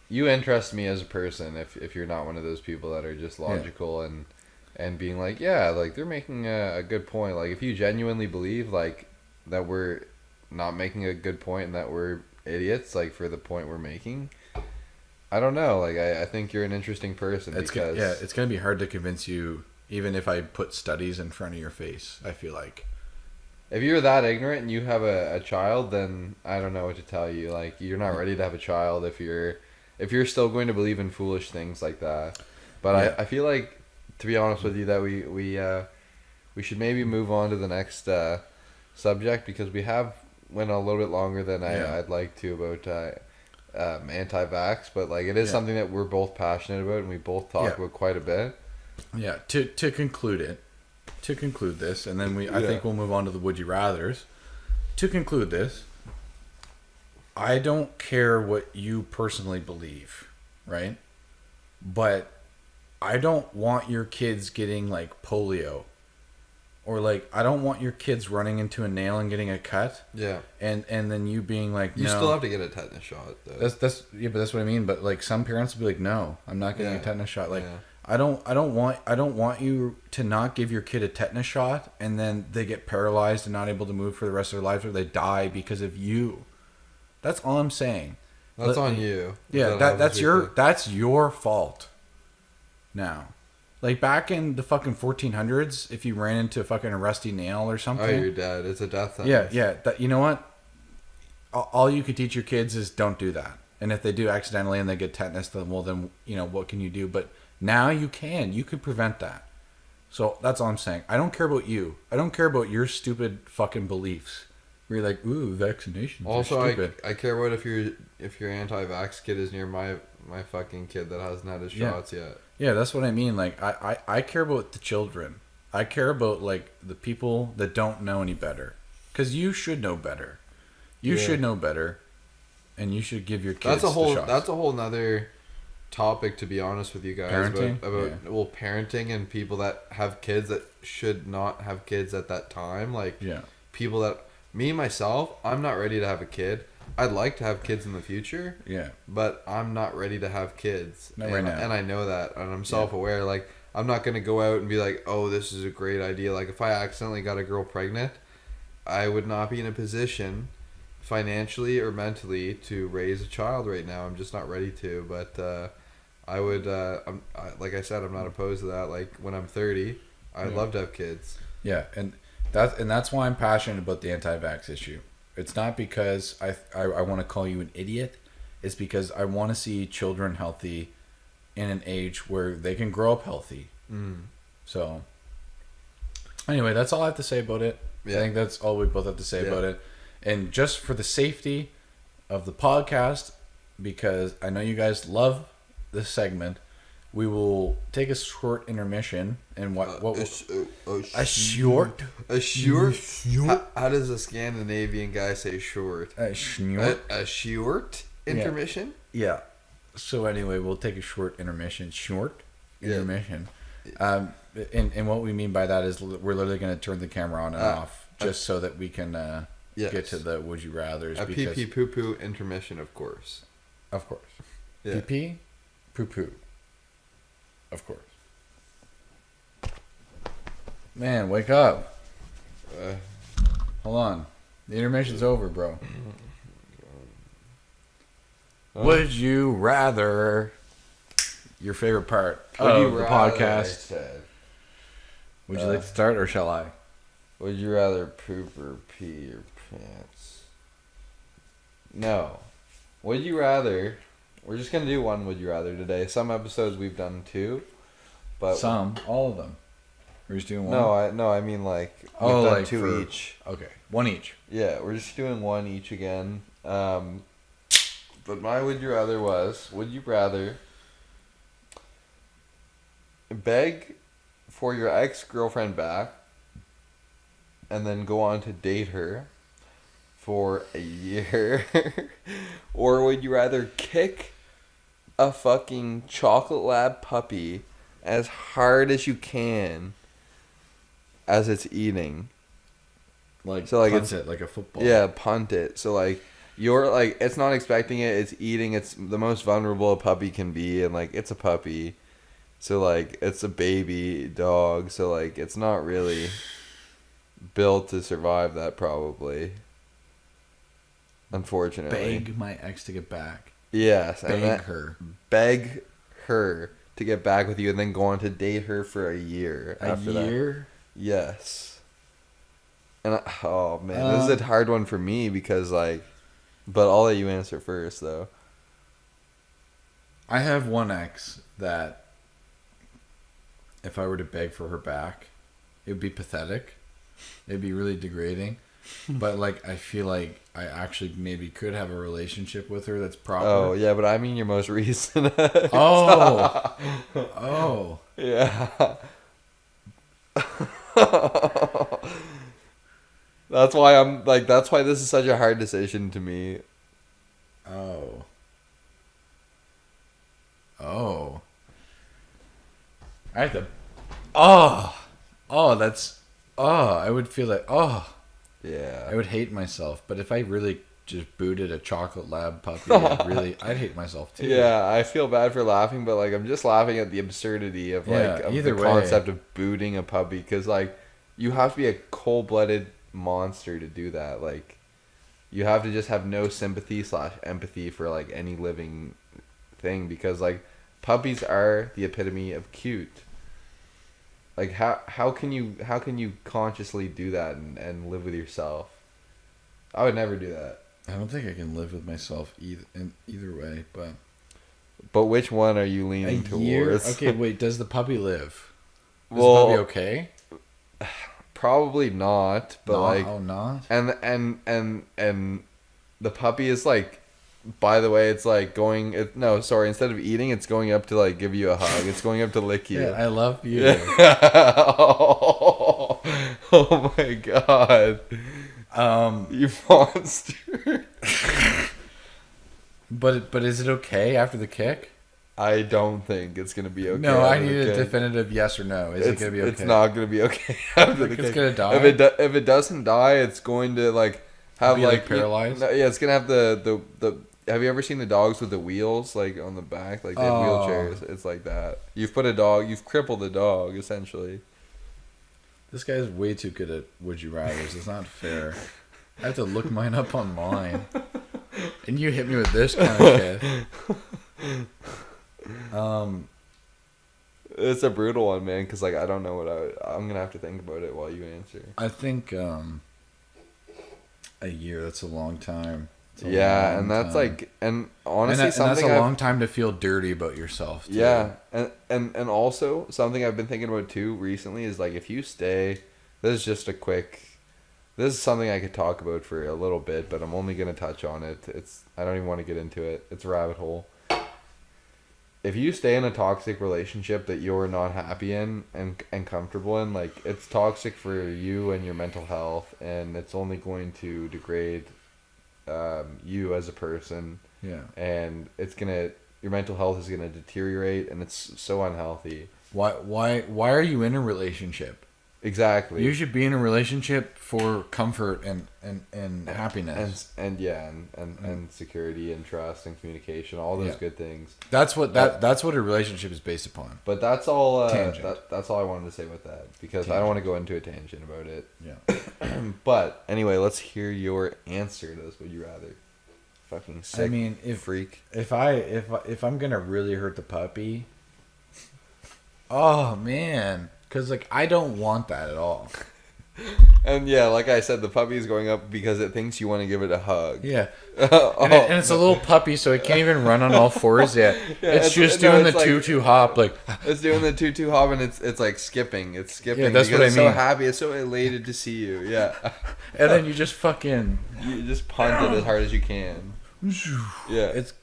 you interest me as a person. If you're not one of those people that are just logical and being like, yeah, like they're making a good point. Like if you genuinely believe like that we're not making a good point and that we're idiots, like, for the point we're making. I don't know. Like, I think you're an interesting person It's gonna be hard to convince you, even if I put studies in front of your face. I feel like if you're that ignorant and you have a child, then I don't know what to tell you. Like, you're not ready to have a child if you're still going to believe in foolish things like that. But I feel like, to be honest with you, that we should maybe move on to the next subject, because we have went a little bit longer than I'd like to about anti-vax, but like it is something that we're both passionate about and we both talk about quite a bit. Yeah. To conclude this, and then I think we'll move on to the would you rather's. To conclude this, I don't care what you personally believe, right? But I don't want your kids getting like polio. Or like, I don't want your kids running into a nail and getting a cut. Yeah. And then you being like, no. You still have to get a tetanus shot, though. But that's what I mean. But like, some parents will be like, no, I'm not getting a tetanus shot. Like, I don't want you to not give your kid a tetanus shot and then they get paralyzed and not able to move for the rest of their lives, or they die because of you. That's all I'm saying. That's on you. Yeah, that's your fault. Now. Like, back in the fucking 1400s, if you ran into a rusty nail or something... Oh, you're dead. It's a death sentence. Yeah. You know what? All you could teach your kids is don't do that. And if they do accidentally and they get tetanus, then, what can you do? But now you can. You could prevent that. So that's all I'm saying. I don't care about you. I don't care about your stupid fucking beliefs. Where you're like, ooh, vaccinations also, are stupid. I care about if your anti-vax kid is near my fucking kid that hasn't had his shots yet. Yeah, that's what I mean. Like, I care about the children. I care about, like, the people that don't know any better. Because you should know better. You should know better. And you should give your kids the shots. That's a whole nother topic, to be honest with you guys. Parenting? About parenting and people that have kids that should not have kids at that time. Like, people that... Me, myself, I'm not ready to have a kid. I'd like to have kids in the future. Yeah. But I'm not ready to have kids. Not right now. And I know that. And I'm self-aware. Like, I'm not going to go out and be like, oh, this is a great idea. Like, if I accidentally got a girl pregnant, I would not be in a position financially or mentally to raise a child right now. I'm just not ready to. But I would, like I said, I'm not opposed to that. Like, when I'm 30, I'd love to have kids. Yeah. And that's why I'm passionate about the anti-vax issue. It's not because I want to call you an idiot. It's because I want to see children healthy in an age where they can grow up healthy. So, anyway, that's all I have to say about it. Yeah. I think that's all we both have to say about it. And just for the safety of the podcast, because I know you guys love this segment, we will take a short intermission and a short. How does a Scandinavian guy say short? A short intermission. Yeah. So anyway, we'll take a short intermission. Intermission. And what we mean by that is we're literally going to turn the camera on and off just so that we can get to the would you rather's. A pee pee poo poo intermission, of course. Of course. Yeah. Pee pee poo poo. Of course. Man, wake up. Hold on. The intermission's over, bro. Would you rather... Your favorite part of the podcast. Would you like to start, or shall I? Would you rather poop or pee your pants? No. Would you rather... We're just going to do one would you rather today. Some episodes we've done two. But all of them. We're just doing one? I mean like we've done two each. Okay. One each. Yeah, we're just doing one each again. But my would you rather was, would you rather beg for your ex-girlfriend back and then go on to date her for a year? Or would you rather kick a fucking chocolate lab puppy as hard as you can as it's eating? Punt it like a football. Yeah, punt it. So like you're like, it's not expecting it, it's eating, it's the most vulnerable a puppy can be, and like it's a puppy. So like it's a baby dog, so like it's not really built to survive that probably. Unfortunately. Beg my ex to get back. Yes. Beg her. Beg her to get back with you and then go on to date her for a year after that. A year? Yes. And oh man, this is a hard one for me because like, but I'll let you answer first though. I have one ex that if I were to beg for her back, it would be pathetic. It'd be really degrading. But like I feel like I actually maybe could have a relationship with her that's proper. Oh yeah, but I mean your most recent. Oh. Oh. Yeah. That's why I'm like. That's why this is such a hard decision to me. Oh. Oh. I have to. Oh. Oh, that's. Oh, I would feel like. Oh. Yeah. I would hate myself. But if I really just booted a chocolate lab puppy, I'd hate myself too. Yeah, I feel bad for laughing, but like I'm just laughing at the absurdity of like of the concept of booting a puppy, because like you have to be a cold-blooded monster to do that. Like you have to just have no sympathy/empathy for like any living thing, because like puppies are the epitome of cute. Like how can you consciously do that and live with yourself? I would never do that. I don't think I can live with myself either way, But which one are you leaning towards? Year? Okay, wait. Does the puppy live? Is Well, the puppy okay? Probably not. But like, not. And the puppy is like. By the way, it's like going. Instead of eating, it's going up to like give you a hug. It's going up to lick you. Yeah, I love you. Oh my god. You monster. But is it okay after the kick? I don't think it's gonna be okay. No, I need a definitive yes or no. Is it gonna be okay? It's not gonna be okay after the kick. It's gonna die. If it doesn't die, it's going to like have like paralyzed. Yeah, it's gonna have the. Have you ever seen the dogs with the wheels like on the back, like they have wheelchairs? It's like that. You've crippled a dog essentially. This guy's way too good at would you rather's. It's not fair. I have to look mine up online, and you hit me with this kind of shit. It's a brutal one, man. Because like I don't know what I'm gonna have to think about it while you answer. I think a year. That's a long time. Yeah, and that's like, and honestly, and that's a long time to feel dirty about yourself. Too. Yeah, and also something I've been thinking about too recently is like if you stay, this is something I could talk about for a little bit, but I'm only gonna touch on it. I don't even want to get into it. It's a rabbit hole. If you stay in a toxic relationship that you're not happy in and comfortable in, like it's toxic for you and your mental health, and it's only going to degrade you as a person. Yeah. And your mental health is gonna deteriorate, and it's so unhealthy. Why are you in a relationship? Exactly. You should be in a relationship for comfort and happiness. And security and trust and communication, all those good things. That's what a relationship is based upon. But that's all that's all I wanted to say about that, because I don't want to go into a tangent about it. Yeah. But anyway, let's hear your answer to this. Would you rather? Fucking sick. I mean, freak. If I'm gonna really hurt the puppy, oh man, because like I don't want that at all. And yeah, like I said, the puppy is going up because it thinks you want to give it a hug. Yeah. And it's a little puppy, so it can't even run on all fours yet. It's just doing the tutu hop, like. It's doing the tutu hop, and it's like skipping. It's skipping. Yeah, that's what I mean. It's so happy. It's so elated to see you. Yeah. And then you just fucking. You just punt it as hard as you can. Yeah. It's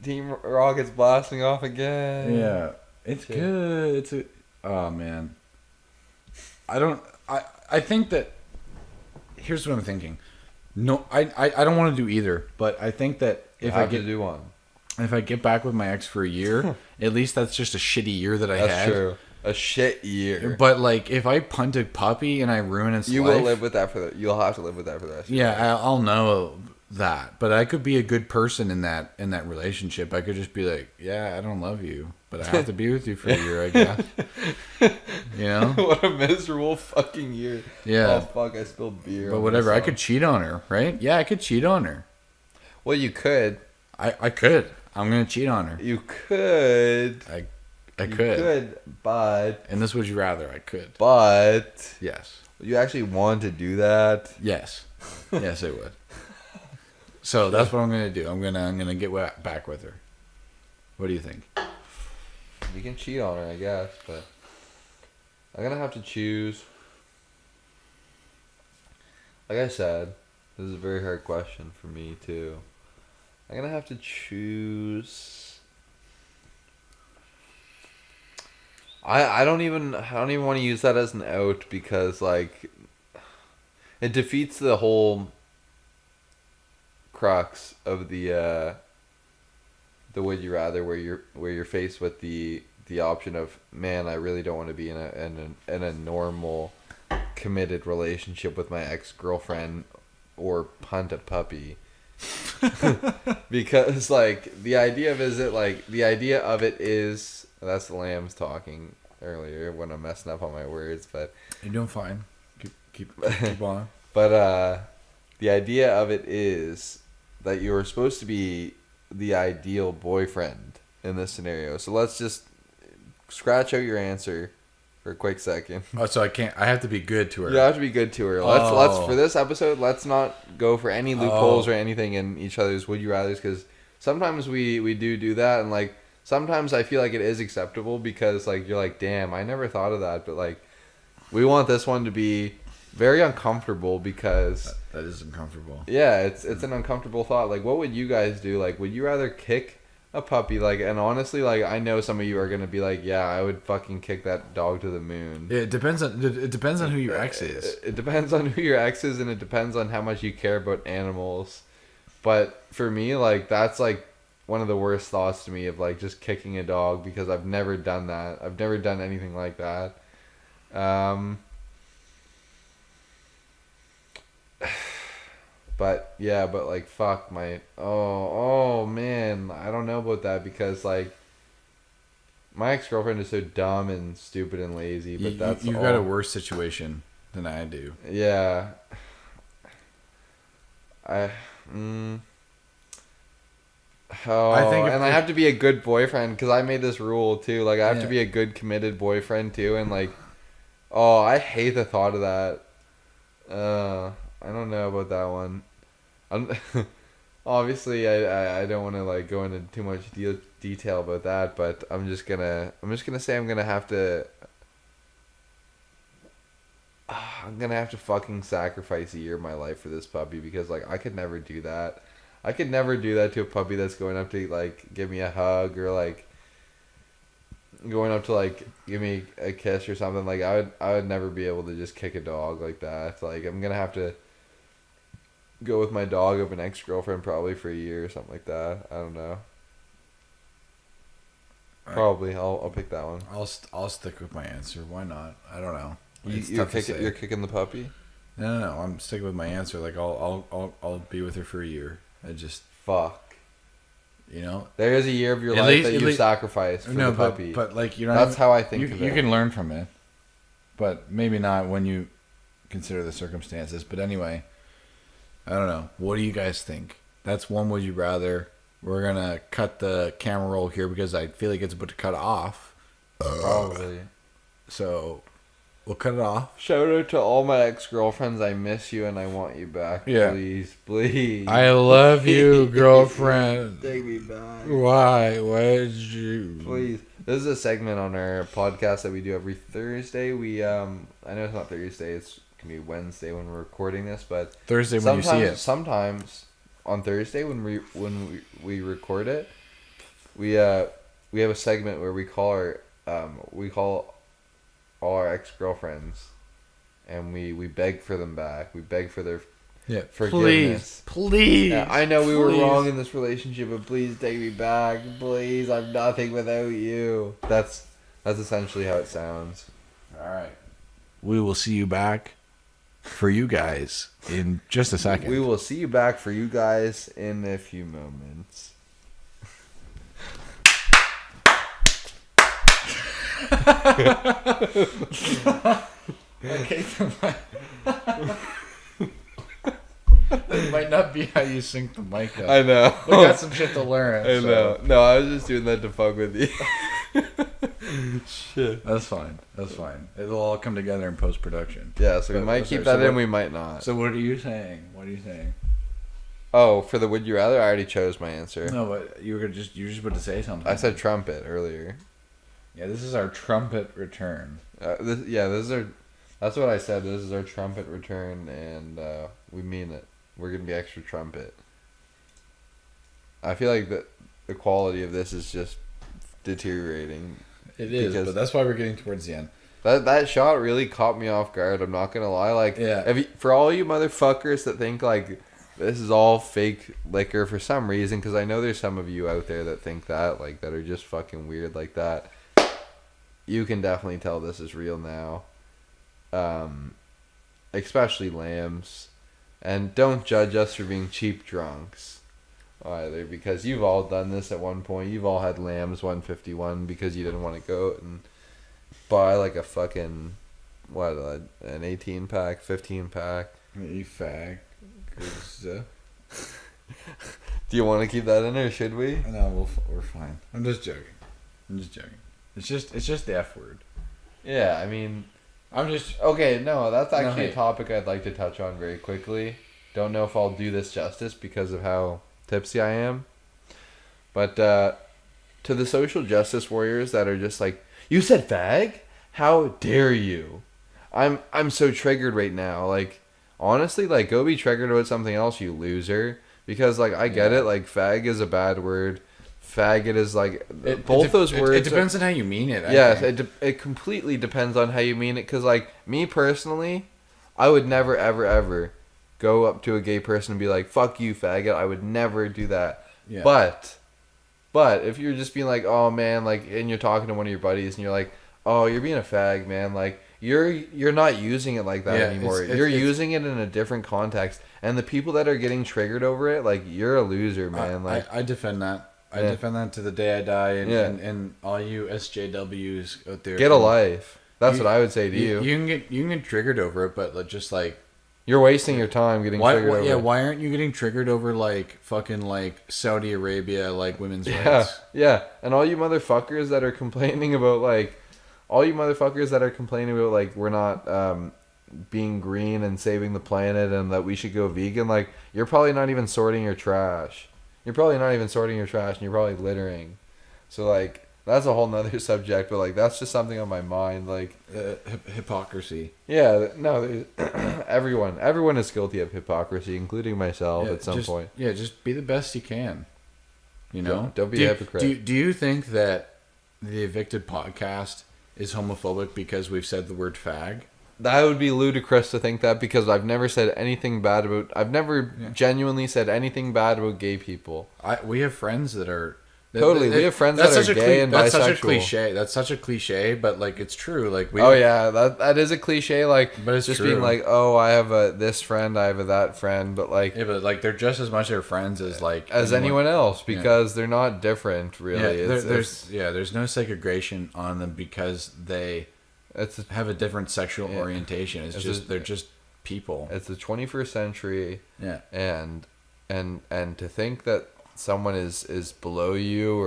Team Rocket's blasting off again. Yeah. It's good. Oh man. I think that here's what I'm thinking. No, I don't want to do either, but I think that if I get to do one, if I get back with my ex for a year, at least that's just a shitty year that I had. That's true. A shit year. But like, if I punt a puppy and I ruin its life, will live with that you'll have to live with that for the rest of your life. Yeah, I'll know that. But I could be a good person in that relationship. I could just be like, yeah, I don't love you, but I have to be with you for a year, I guess. You know? What a miserable fucking year. Yeah. Oh, fuck, I spilled beer. But whatever, I could cheat on her, right? Yeah, I could cheat on her. Well, you could. I could. I'm going to cheat on her. You could. I You could. but. And this would you rather, I could. But. Yes. You actually want to do that? Yes. Yes, I would. So that's what I'm going to do. I'm gonna get back with her. What do you think? You can cheat on her, I guess, but I'm gonna have to choose. Like I said, this is a very hard question for me too. I'm gonna have to choose. I don't even want to use that as an out because like it defeats the whole crux of the would you rather where you're faced with the option of, man, I really don't want to be in a normal committed relationship with my ex-girlfriend or punt a puppy. Because like the idea of it is that's the lambs talking earlier when I'm messing up on my words, but You're doing fine. Keep on. but the idea of it is that you're supposed to be the ideal boyfriend in this scenario. So let's just scratch out your answer for a quick second. Oh, so I have to be good to her. You have to be good to her. Let's for this episode, let's not go for any loopholes or anything in each other's would you rathers, because sometimes we do that, and like sometimes I feel like it is acceptable because like you're like, damn, I never thought of that, but like we want this one to be very uncomfortable because that is uncomfortable. yeah, it's an uncomfortable thought. Like, what would you guys do? Like, would you rather kick a puppy? Like, and honestly, like, I know some of you are gonna be like, yeah, I would fucking kick that dog to the moon. It depends on who your ex is. It depends on who your ex is, and it depends on how much you care about animals. But for me, like, that's like one of the worst thoughts to me of like just kicking a dog, because I've never done that. I've never done anything like that. But yeah, but like fuck my oh man, I don't know about that because like my ex-girlfriend is so dumb and stupid and lazy, but you've got a worse situation than I do. Yeah. I think I have to be a good boyfriend because I made this rule too. Like I have to be a good committed boyfriend too, and like I hate the thought of that. I don't know about that one. Obviously, I don't want to like go into too much detail about that, but I'm just gonna say I'm gonna have to fucking sacrifice a year of my life for this puppy, because like I could never do that. I could never do that to a puppy that's going up to like give me a hug or like going up to like give me a kiss or something. Like I would never be able to just kick a dog like that. Like I'm gonna have to go with my dog of an ex-girlfriend probably for a year or something like that. I don't know. Probably I'll pick that one. I'll stick with my answer. Why not? I don't know. You're kicking the puppy? No. I'm sticking with my answer. Like I'll be with her for a year. I just fuck. You know, there is a year of your life that you sacrificed for the puppy. But like you're not. That's how I think of it. You can learn from it, but maybe not when you consider the circumstances. But anyway, I don't know. What do you guys think? That's one would you rather. We're gonna cut the camera roll here because I feel like it's about to cut off. Probably. So we'll cut it off. Shout out to all my ex-girlfriends. I miss you and I want you back. Yeah. Please. I love you, girlfriend. Take me back. Why? Why did you? Please. This is a segment on our podcast that we do every Thursday. We I know it's not Thursday. It's gonna be Wednesday when we're recording this, but Thursday when you see it. Sometimes on Thursday when we record it, we have a segment where we call all our ex-girlfriends and we beg for them back. We beg for their forgiveness. Please. Yeah, I know we were wrong in this relationship, but please take me back. Please, I'm nothing without you. That's essentially how it sounds. All right. We will see you back for you guys in just a second. We will see you back for you guys in a few moments. Okay, that might not be how you sync the mic up. I know. We got some shit to learn. I know. No, I was just doing that to fuck with you. Shit. That's fine. That's fine. It'll all come together in post production. Yeah, so we might keep that in, we might not. So what are you saying? What are you saying? Oh, for the would you rather, I already chose my answer. No, but you were just about to say something. I said trumpet earlier. Yeah, this is our trumpet return. This is our. That's what I said. This is our trumpet return, and we mean it. We're gonna be extra trumpet. I feel like the quality of this is just deteriorating. It is, but that's why we're getting towards the end. That shot really caught me off guard. I'm not gonna lie. Like, yeah. For all you motherfuckers that think like this is all fake liquor for some reason, because I know there's some of you out there that think that, like, that are just fucking weird like that. You can definitely tell this is real now. Especially lambs. And don't judge us for being cheap drunks either, because you've all done this at one point. You've all had Lambs 151 because you didn't want to go out and buy like a fucking, an 18 pack, 15 pack. You fag. Do you want to keep that in, or should we? No, we're fine. I'm just joking. It's just the F word. Yeah, I mean, I'm just okay. No, that's actually a topic I'd like to touch on very quickly. Don't know if I'll do this justice because of how tipsy I am, but to the social justice warriors that are just like, you said fag? How dare you? I'm so triggered right now. Like, honestly, like, go be triggered about something else, you loser. Because, like, I get it. Like, fag is a bad word. Faggot is like both those words. It depends on how you mean it. Yes, it completely depends on how you mean it. Because, like, me personally, I would never, ever, ever go up to a gay person and be like, "Fuck you, faggot." I would never do that. Yeah. But if you're just being like, "Oh man," like, and you're talking to one of your buddies and you're like, "Oh, you're being a fag, man," like, you're not using it like that anymore. You're using it in a different context. And the people that are getting triggered over it, like, you're a loser, man. I defend that. I defend that to the day I die, and all you SJWs out there. Get a life. That's what I would say to you. You can get triggered over it, but just like, you're wasting your time getting triggered over it. Yeah, why aren't you getting triggered over like fucking like Saudi Arabia, like women's rights? Yeah. And all you motherfuckers that are complaining about like we're not being green and saving the planet and that we should go vegan, like, you're probably not even sorting your trash. You're probably not even sorting your trash, and you're probably littering. So, like, that's a whole nother subject, but, like, that's just something on my mind, like... hypocrisy. Yeah, no, everyone is guilty of hypocrisy, including myself at some point. Yeah, just be the best you can. You know? Don't be a hypocrite. Do you think that the Evicted podcast is homophobic because we've said the word fag? That would be ludicrous to think that, because I've never said anything bad about... I've never genuinely said anything bad about gay people. We have friends that are... Totally, we have friends that are gay and bisexual. That's such a cliche. That's such a cliche, but, like, it's true. Like, that is a cliche. Like, but it's just true. Being like, oh, I have this friend, I have that friend, but like, yeah, but like, they're just as much their friends as like anyone else, because they're not different, really. Yeah, there's no segregation on them because they have a different sexual orientation. They're just people. It's the 21st century. Yeah, and to think that someone is below you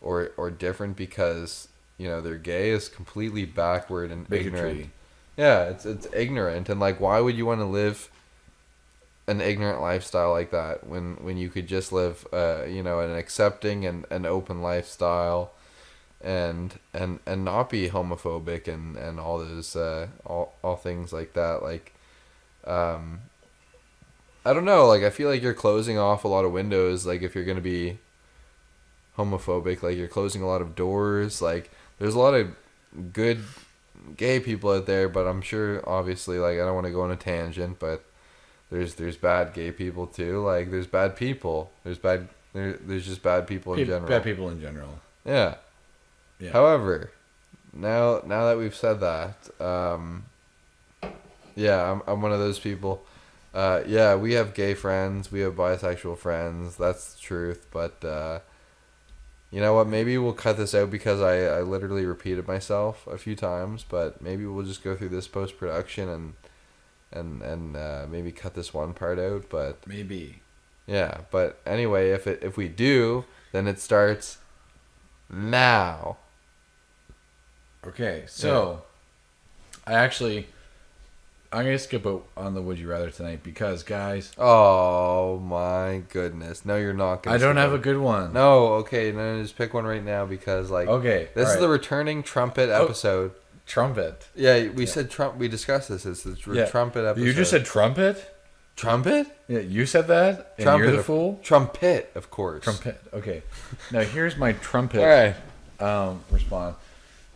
or different because, you know, they're gay is completely backward and ignorant. Yeah, it's ignorant, and like, why would you want to live an ignorant lifestyle like that when you could just live you know, an accepting and an open lifestyle and not be homophobic and all those all things like that. Like, I don't know, like, I feel like you're closing off a lot of windows, like, if you're going to be homophobic, like, you're closing a lot of doors. Like, there's a lot of good gay people out there, but I'm sure, obviously, like, I don't want to go on a tangent, but there's bad gay people too. Like, there's bad people. There's just bad people in general. Bad people in general. Yeah. However, now that we've said that, yeah, I'm one of those people. Yeah, we have gay friends, we have bisexual friends, that's the truth, but You know what? Maybe we'll cut this out because I literally repeated myself a few times. But maybe we'll just go through this post production and maybe cut this one part out. But Maybe. yeah. But anyway, if we do, then it starts now. Okay, so I'm gonna skip on the Would You Rather tonight because, guys, Oh my goodness! No, you're not gonna. I don't skip have it. a good one. No, okay, no, just pick one right now because Okay, this is alright. the returning trumpet episode. Trumpet. Yeah, we said Trump. We discussed this. It's the trumpet episode. You just said trumpet? trumpet. Yeah, you said that? And Trumpet, you're the fool? Trumpet, of course. Trumpet. Okay. Now here's my trumpet All right. response.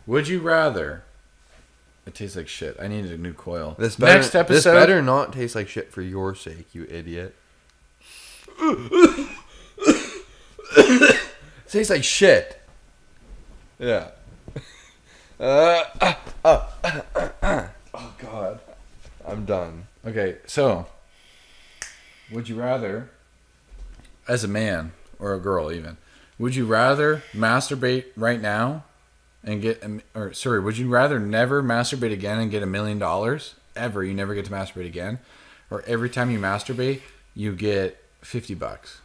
Would you rather? It tastes like shit. I needed a new coil. This better, Next episode. This better not taste like shit for your sake, you idiot. Tastes like shit. Yeah. Oh God. I'm done. Okay, so would you rather, as a man or a girl even, would you rather masturbate right now and would you rather never masturbate again and get $1 million ever? You never get to masturbate again, or every time you masturbate you get $50.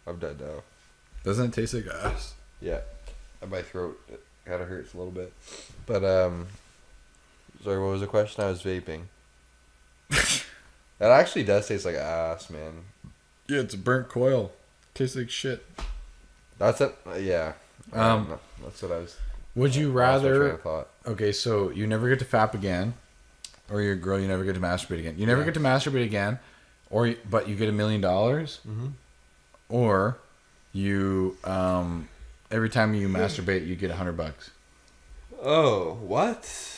I'm dead now. Doesn't it taste like ass? Yeah. And my throat kind of hurts a little bit. But, sorry, what was the question? I was vaping. That actually does taste like ass, man. Yeah, it's a burnt coil. Tastes like shit. That's it? Yeah. That's what I was... Would you lost my train rather... of thought. Okay, so you never get to fap again, or you're a girl, you never get to masturbate again. You never get to masturbate again, but you get $1 million, or you every time you masturbate you get $100. Oh, what?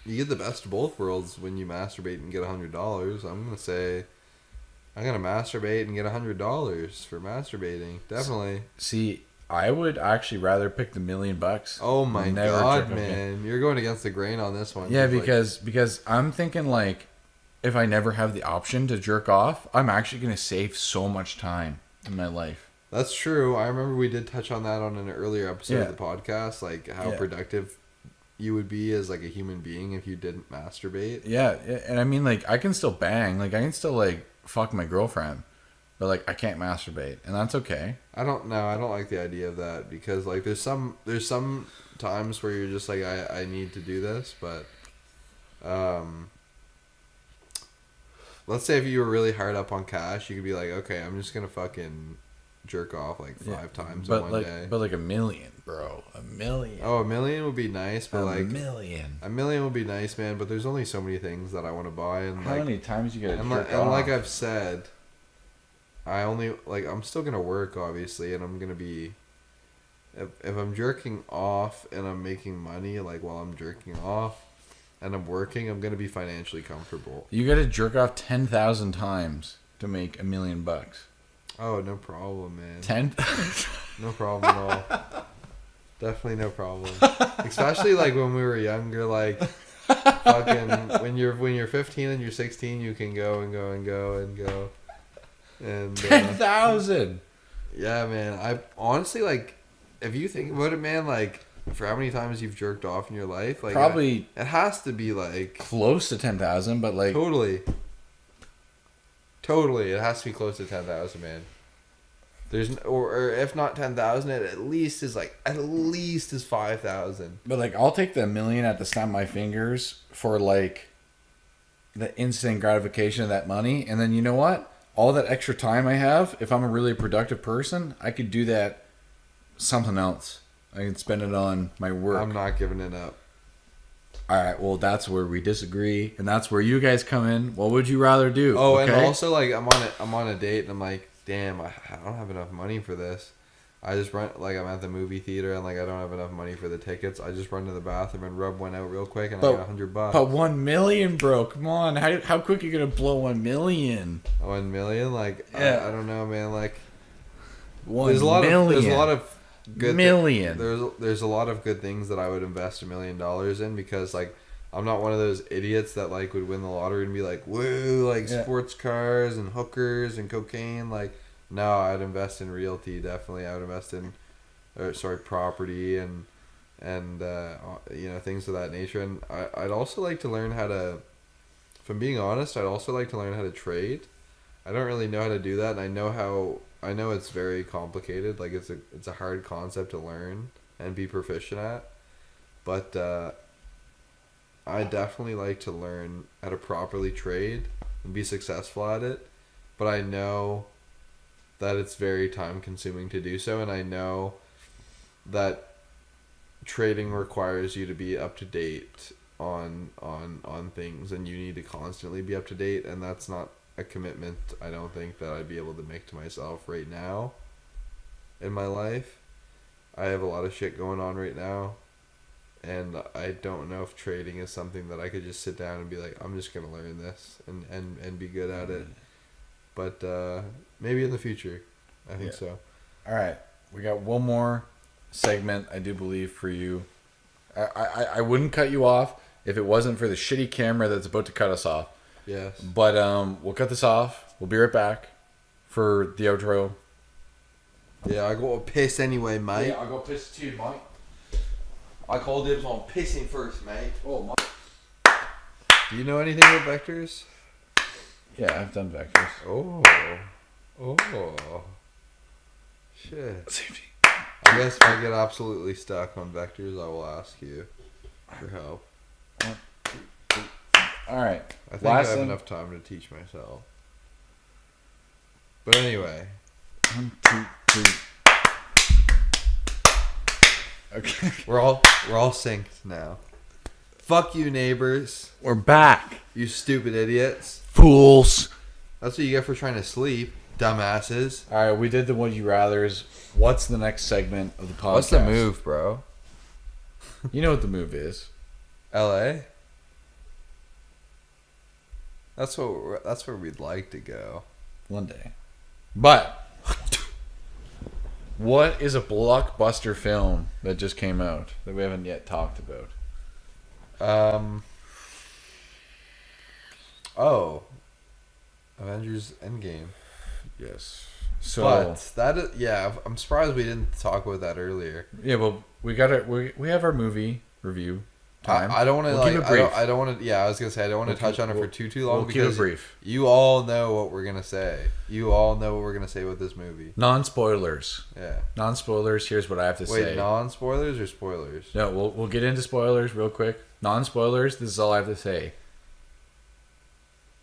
You get the best of both worlds when you masturbate and get $100. I'm gonna say I'm gonna masturbate and get $100 for masturbating. Definitely. See, I would actually rather pick the $1 million. Oh my Never god, jerk off man! again. You're going against the grain on this one. Yeah, Like, because I'm thinking like, if I never have the option to jerk off, I'm actually gonna save so much time in my life. that's true. I remember we did touch on that on an earlier episode Yeah. of the podcast, like how Yeah. productive you would be as like a human being if you didn't masturbate. Yeah, and I mean like I can still bang, like I can still like fuck my girlfriend, but like I can't masturbate, and that's okay. I don't know. I don't like the idea of that because like there's some times where you're just like I need to do this, but let's say if you were really hard up on cash, you could be like, okay, I'm just gonna fucking jerk off like 5 times in one day. But like $1 million, bro, $1 million. Oh, $1 million would be nice, but like $1 million. $1 million would be nice, man. But there's only so many things that I want to buy, and How like many times you get and, jerk and like off? I've said, I only like I'm still gonna work obviously, and I'm gonna be if I'm jerking off and I'm making money like while I'm jerking off and I'm working, I'm gonna be financially comfortable. You got to jerk off 10,000 times to make $1 million. Oh, no problem, man. 10. No problem at all. Definitely no problem. Especially like when we were younger, like fucking when you're 15 and you're 16, you can go and go and go and go. And 10,000. yeah, man. I honestly like if you think about it, man, like for how many times you've jerked off in your life, like Probably it has to be like close to 10,000, but like totally, it has to be close to 10,000, man. There's or if not 10,000, it at least is 5,000. But like, I'll take the $1 million at the snap of my fingers for like the instant gratification of that money, and then you know what? All that extra time I have, if I'm a really productive person, I could do that something else. I can spend it on my work. I'm not giving it up. All right, well, that's where we disagree, and that's where you guys come in. What would you rather do? Oh, okay? and also like I'm on a date and I'm like, damn, I don't have enough money for this. I just run like I'm at the movie theater and like I don't have enough money for the tickets. I just run to the bathroom and rub one out real quick and I got $100. But 1 million, bro. Come on, how quick are you gonna blow 1 million? 1 million, like Yeah. I don't know, man. Like 1 million. There's a lot of good million. There's a lot of good things that I would invest $1 million in, because like I'm not one of those idiots that like would win the lottery and be like, woo, like sports cars and hookers and cocaine. Like, no, I'd invest in realty. Definitely, I would invest in, property and things of that nature. And I'd also like to learn how to. If I'm being honest, I'd also like to learn how to trade. I don't really know how to do that, and I know it's very complicated. Like it's a hard concept to learn and be proficient at. But I definitely like to learn how to properly trade and be successful at it. But I know that it's very time consuming to do so, and I know that trading requires you to be up to date on things, and you need to constantly be up to date, and that's not a commitment I don't think that I'd be able to make to myself right now in my life. I have a lot of shit going on right now, and I don't know if trading is something that I could just sit down and be like, I'm just gonna learn this and be good at it. But maybe in the future. I think so. All right, we got one more segment, I do believe, for you. I wouldn't cut you off if it wasn't for the shitty camera that's about to cut us off. Yes. But we'll cut this off. We'll be right back for the outro. Yeah, I got to piss anyway, mate. Yeah, I'll go piss too, mate. I called dibs on pissing first, mate. Oh, my. Do you know anything about vectors? Yeah, I've done vectors. Oh. Shit. Safety. I guess if I get absolutely stuck on vectors, I will ask you for help. 1, 2, 3. All right. I think I have enough time to teach myself. But anyway. 1, 2, 3. Okay. We're all synced now. Fuck you, neighbors. We're back. You stupid idiots. Fools. That's what you get for trying to sleep, dumbasses. All right, we did the Would You Rathers. What's the next segment of the podcast? What's the move, bro? You know what the move is. LA? That's where we'd like to go. One day. But what is a blockbuster film that just came out that we haven't yet talked about? Avengers Endgame. Yes. So, but that is, I'm surprised we didn't talk about that earlier. Yeah, well, we have our movie review time. I don't want to keep it brief. I don't want to. Yeah, I was gonna say I don't want to touch on it for too long. We'll keep it brief. You all know what we're gonna say. You all know what we're gonna say with this movie. Non-spoilers. Yeah. Non-spoilers. Here's what I have to say. Wait, non-spoilers or spoilers? No, we'll get into spoilers real quick. Non-spoilers. This is all I have to say.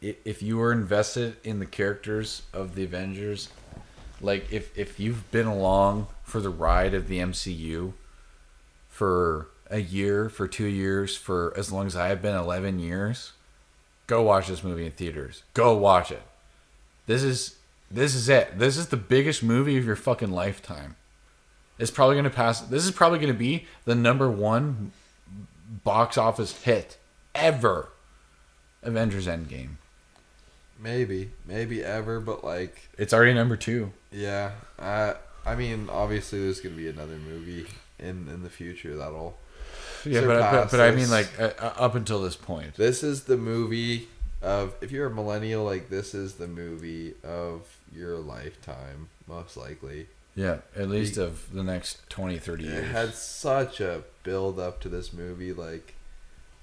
If you were invested in the characters of the Avengers, like if you've been along for the ride of the MCU for a year, for 2 years, for as long as I have been, 11 years, go watch this movie in theaters. Go watch it. This is it. This is the biggest movie of your fucking lifetime. It's probably going to pass. This is probably going to be the #1 box office hit ever. Avengers Endgame. Maybe ever, but like it's already #2. Yeah, I mean, obviously, there's gonna be another movie in the future that'll. Yeah, but I mean, like up until this point, this is the movie of, if you're a millennial, like this is the movie of your lifetime, most likely. Yeah, at least of the next 20, 30 years. It had such a build up to this movie, like.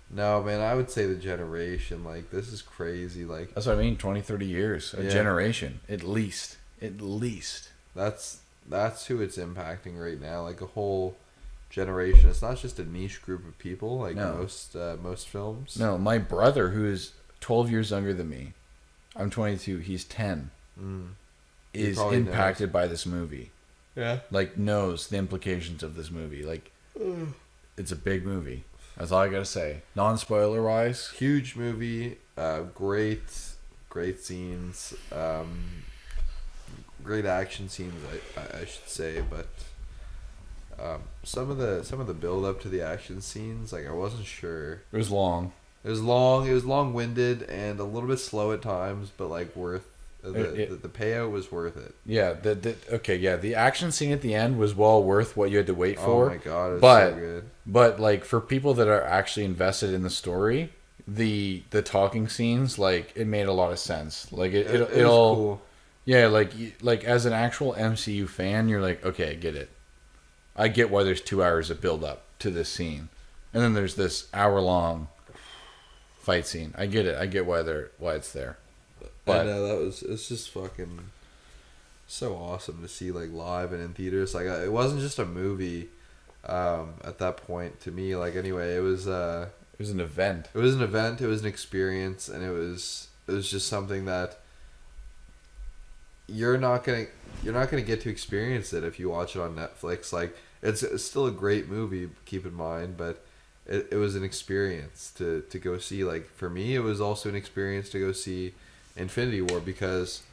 No, man, I would say the generation. Like, this is crazy. Like, that's what I mean. 20, 30 years. A generation. At least. That's who it's impacting right now. Like, a whole generation. It's not just a niche group of people, like most films. No, my brother, who is 12 years younger than me, I'm 22, he's 10, is impacted by this movie. Yeah. Like, knows the implications of this movie. Like, it's a big movie. That's all I gotta say. Non-spoiler wise, huge movie. Great scenes. Great action scenes, I should say. But some of the build up to the action scenes, like I wasn't sure. It was long. It was long. It was long winded and a little bit slow at times, but like worth The payout was worth it. Yeah, the action scene at the end was well worth what you had to wait for. Oh my god, it's but, so good. But like for people that are actually invested in the story, the talking scenes, like it made a lot of sense. Like it all cool. Yeah, like as an actual MCU fan, you're like, okay, I get it. I get why there's 2 hours of build up to this scene, and then there's this hour-long fight scene. I get it. I get why it's there. But I know it's just fucking so awesome to see like live and in theaters. Like it wasn't just a movie at that point to me. Like anyway, it was an event. It was an event. It was an experience, and it was just something that you're not gonna get to experience it if you watch it on Netflix. Like it's still a great movie, keep in mind, but it was an experience to go see. Like for me, it was also an experience to go see Infinity War, because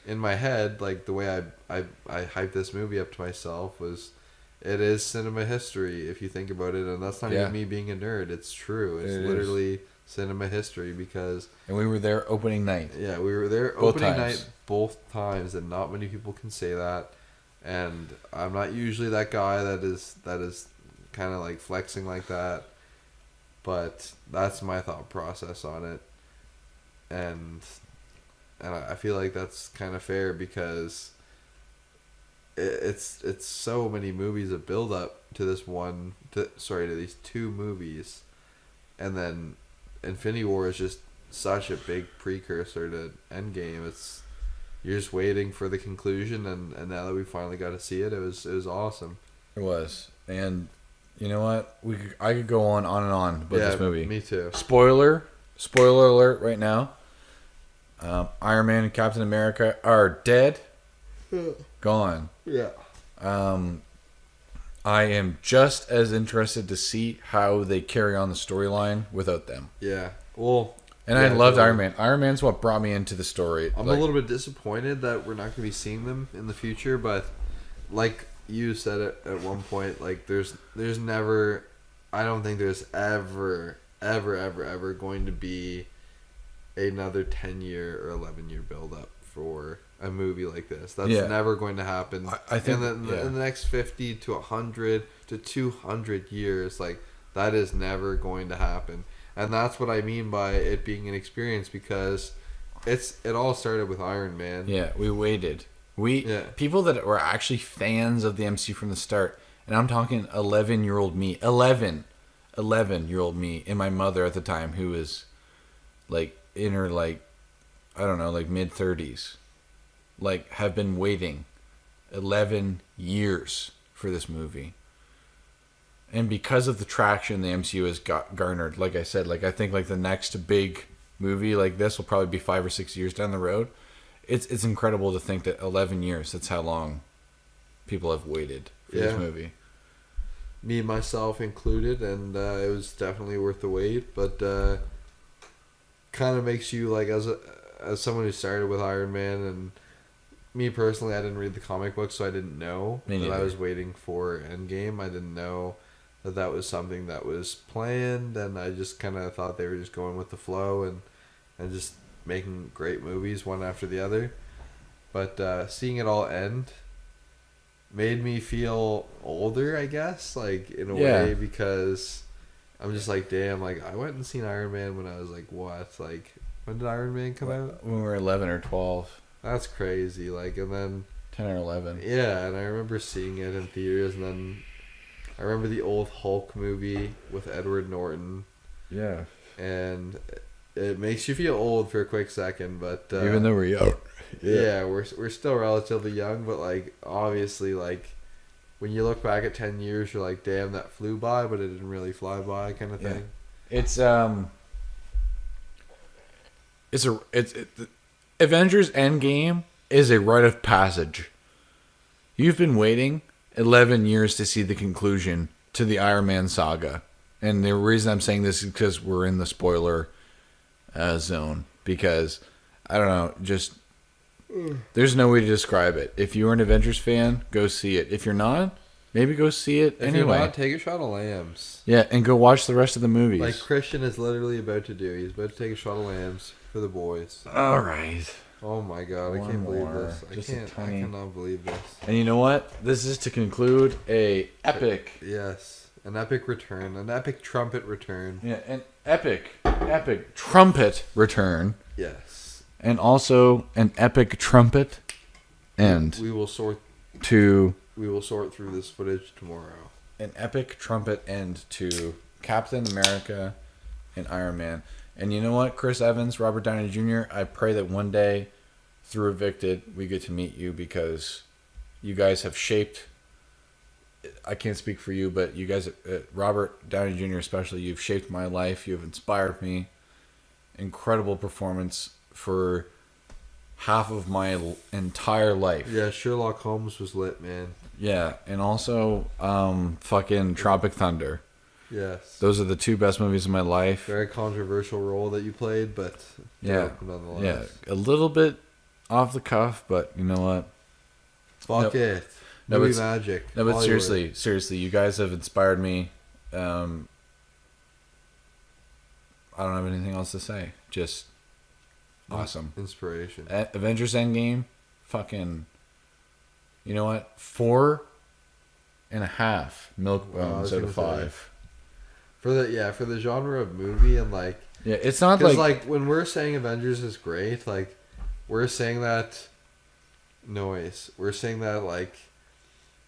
in my head, like the way I hyped this movie up to myself was, it is cinema history if you think about it, and that's not even me being a nerd. It's true. It's literally cinema history, because and we were there opening night. Yeah, we were there opening night both times, and not many people can say that. And I'm not usually that guy that is kind of like flexing like that, but that's my thought process on it. And I feel like that's kind of fair, because it's so many movies of build up to these 2 movies, and then Infinity War is just such a big precursor to Endgame. You're just waiting for the conclusion, and now that we finally got to see it, it was awesome. It was, and you know what? I could go on and on about this movie. Me too. Spoiler alert right now. Iron Man and Captain America are dead. Gone. Yeah. I am just as interested to see how they carry on the storyline without them. Yeah. Well. And I loved Iron Man. Iron Man's what brought me into the story. I'm a little bit disappointed that we're not going to be seeing them in the future, but like you said it at one point, like there's never, I don't think there's ever going to be another 10-year or 11-year build up for a movie like this. That's never going to happen. I think in the next 50 to 100 to 200 years, like that is never going to happen. And that's what I mean by it being an experience, because it all started with Iron Man. Yeah, we waited. People that were actually fans of the MCU from the start, and I'm talking 11-year-old me, 11-year-old me, and my mother at the time, who was like in her like, I don't know, like mid-30s, like have been waiting 11 years for this movie. And because of the traction the MCU has garnered, like I said, like I think like the next big movie like this will probably be 5 or 6 years down the road. It's incredible to think that 11 years, that's how long people have waited for this movie. Me, myself included, and it was definitely worth the wait, but kind of makes you, like, as someone who started with Iron Man, and me personally, I didn't read the comic book, so I didn't know that I was waiting for Endgame. I didn't know that was something that was planned, and I just kind of thought they were just going with the flow and just making great movies one after the other. But seeing it all end made me feel older, I guess, like in a way, because I'm just like, damn, like I went and seen Iron Man when I was like, what? Like, when did Iron Man come out? When we were 11 or 12. That's crazy. Like, and then 10 or 11. Yeah, and I remember seeing it in theaters, and then I remember the old Hulk movie with Edward Norton. Yeah. And it makes you feel old for a quick second, but even though we're young. Yeah, we're still relatively young, but like obviously, like when you look back at 10 years, you're like, damn, that flew by, but it didn't really fly by, kind of thing. It's Avengers Endgame is a rite of passage. You've been waiting 11 years to see the conclusion to the Iron Man saga. And the reason I'm saying this is because we're in the spoiler zone. Because, I don't know, just there's no way to describe it. If you're an Avengers fan, go see it. If you're not, maybe go see it anyway. If you're not, take a shot of Lambs. Yeah, and go watch the rest of the movies. Like Christian is literally about to do. He's about to take a shot of Lambs for the boys. All right. Oh my god, I One can't believe more. this. Just a I tiny- cannot believe this. And you know what? This is to conclude a epic. Yes, an epic return, an epic trumpet return. Yeah, an epic trumpet return. Yes. And also an epic trumpet end We will sort to through this footage tomorrow. an epic trumpet end to Captain America and Iron Man. And you know what, Chris Evans, Robert Downey Jr., I pray that one day through Evicted we get to meet you, because you guys have shaped, I can't speak for you, but you guys, Robert Downey Jr. especially, you've shaped my life. You've inspired me. Incredible performance for half of my entire life. Yeah, Sherlock Holmes was lit, man. Yeah, and also fucking Tropic Thunder. Yes. Those are the two best movies of my life. Very controversial role that you played, but Yeah, nonetheless. yeah, a little bit off the cuff, but you know what? Fuck it. No, Movie but- magic. No, but Hollywood. seriously, you guys have inspired me. I don't have anything else to say. Just awesome. Inspiration. Avengers Endgame, fucking. You know what? 4.5 milk Wow, I bones was out of gonna say. 5. For the genre of movie, and like, Yeah, it's not because like when we're saying Avengers is great, like we're saying that we're saying that like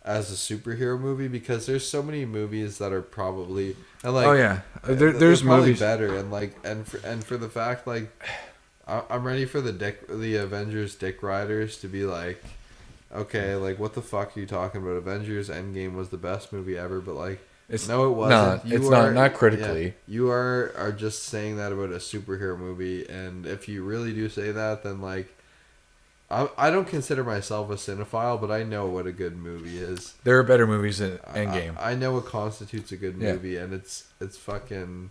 as a superhero movie, because there's so many movies that are probably, and like, oh yeah, they're there's probably movies. better, and like and for the fact, like I'm ready for the Avengers dick riders to be like, okay, like what the fuck are you talking about? Avengers Endgame was the best movie ever, but like, no, it wasn't. No, it's not critically. Yeah, you are just saying that about a superhero movie, and if you really do say that, then like, I don't consider myself a cinephile, but I know what a good movie is. There are better movies than Endgame. I know what constitutes a good Yeah. movie, and it's fucking.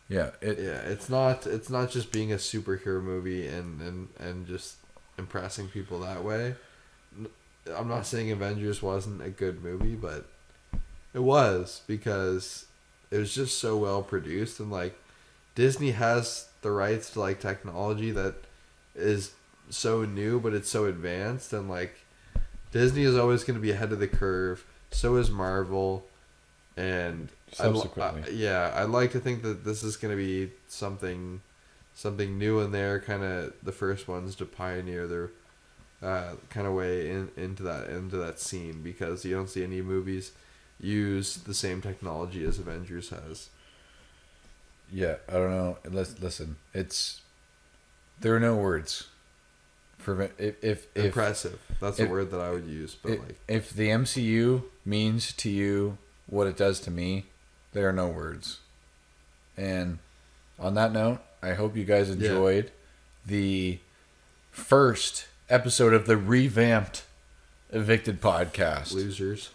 Yeah, It's not just being a superhero movie and just impressing people that way. I'm not saying Avengers wasn't a good movie, but it was, because it was just so well produced, and like Disney has the rights to like technology that is so new, but it's so advanced, and like Disney is always going to be ahead of the curve. So is Marvel. And subsequently. I'd like to think that this is going to be something new, and they're kind of the first ones to pioneer their kind of way into that scene, because you don't see any movies use the same technology as Avengers has. Yeah, I don't know. Listen, there are no words for if Impressive. That's a if- word that I would use. But if the MCU means to you what it does to me, there are no words. And on that note, I hope you guys enjoyed the first episode of the revamped Evicted podcast. losers.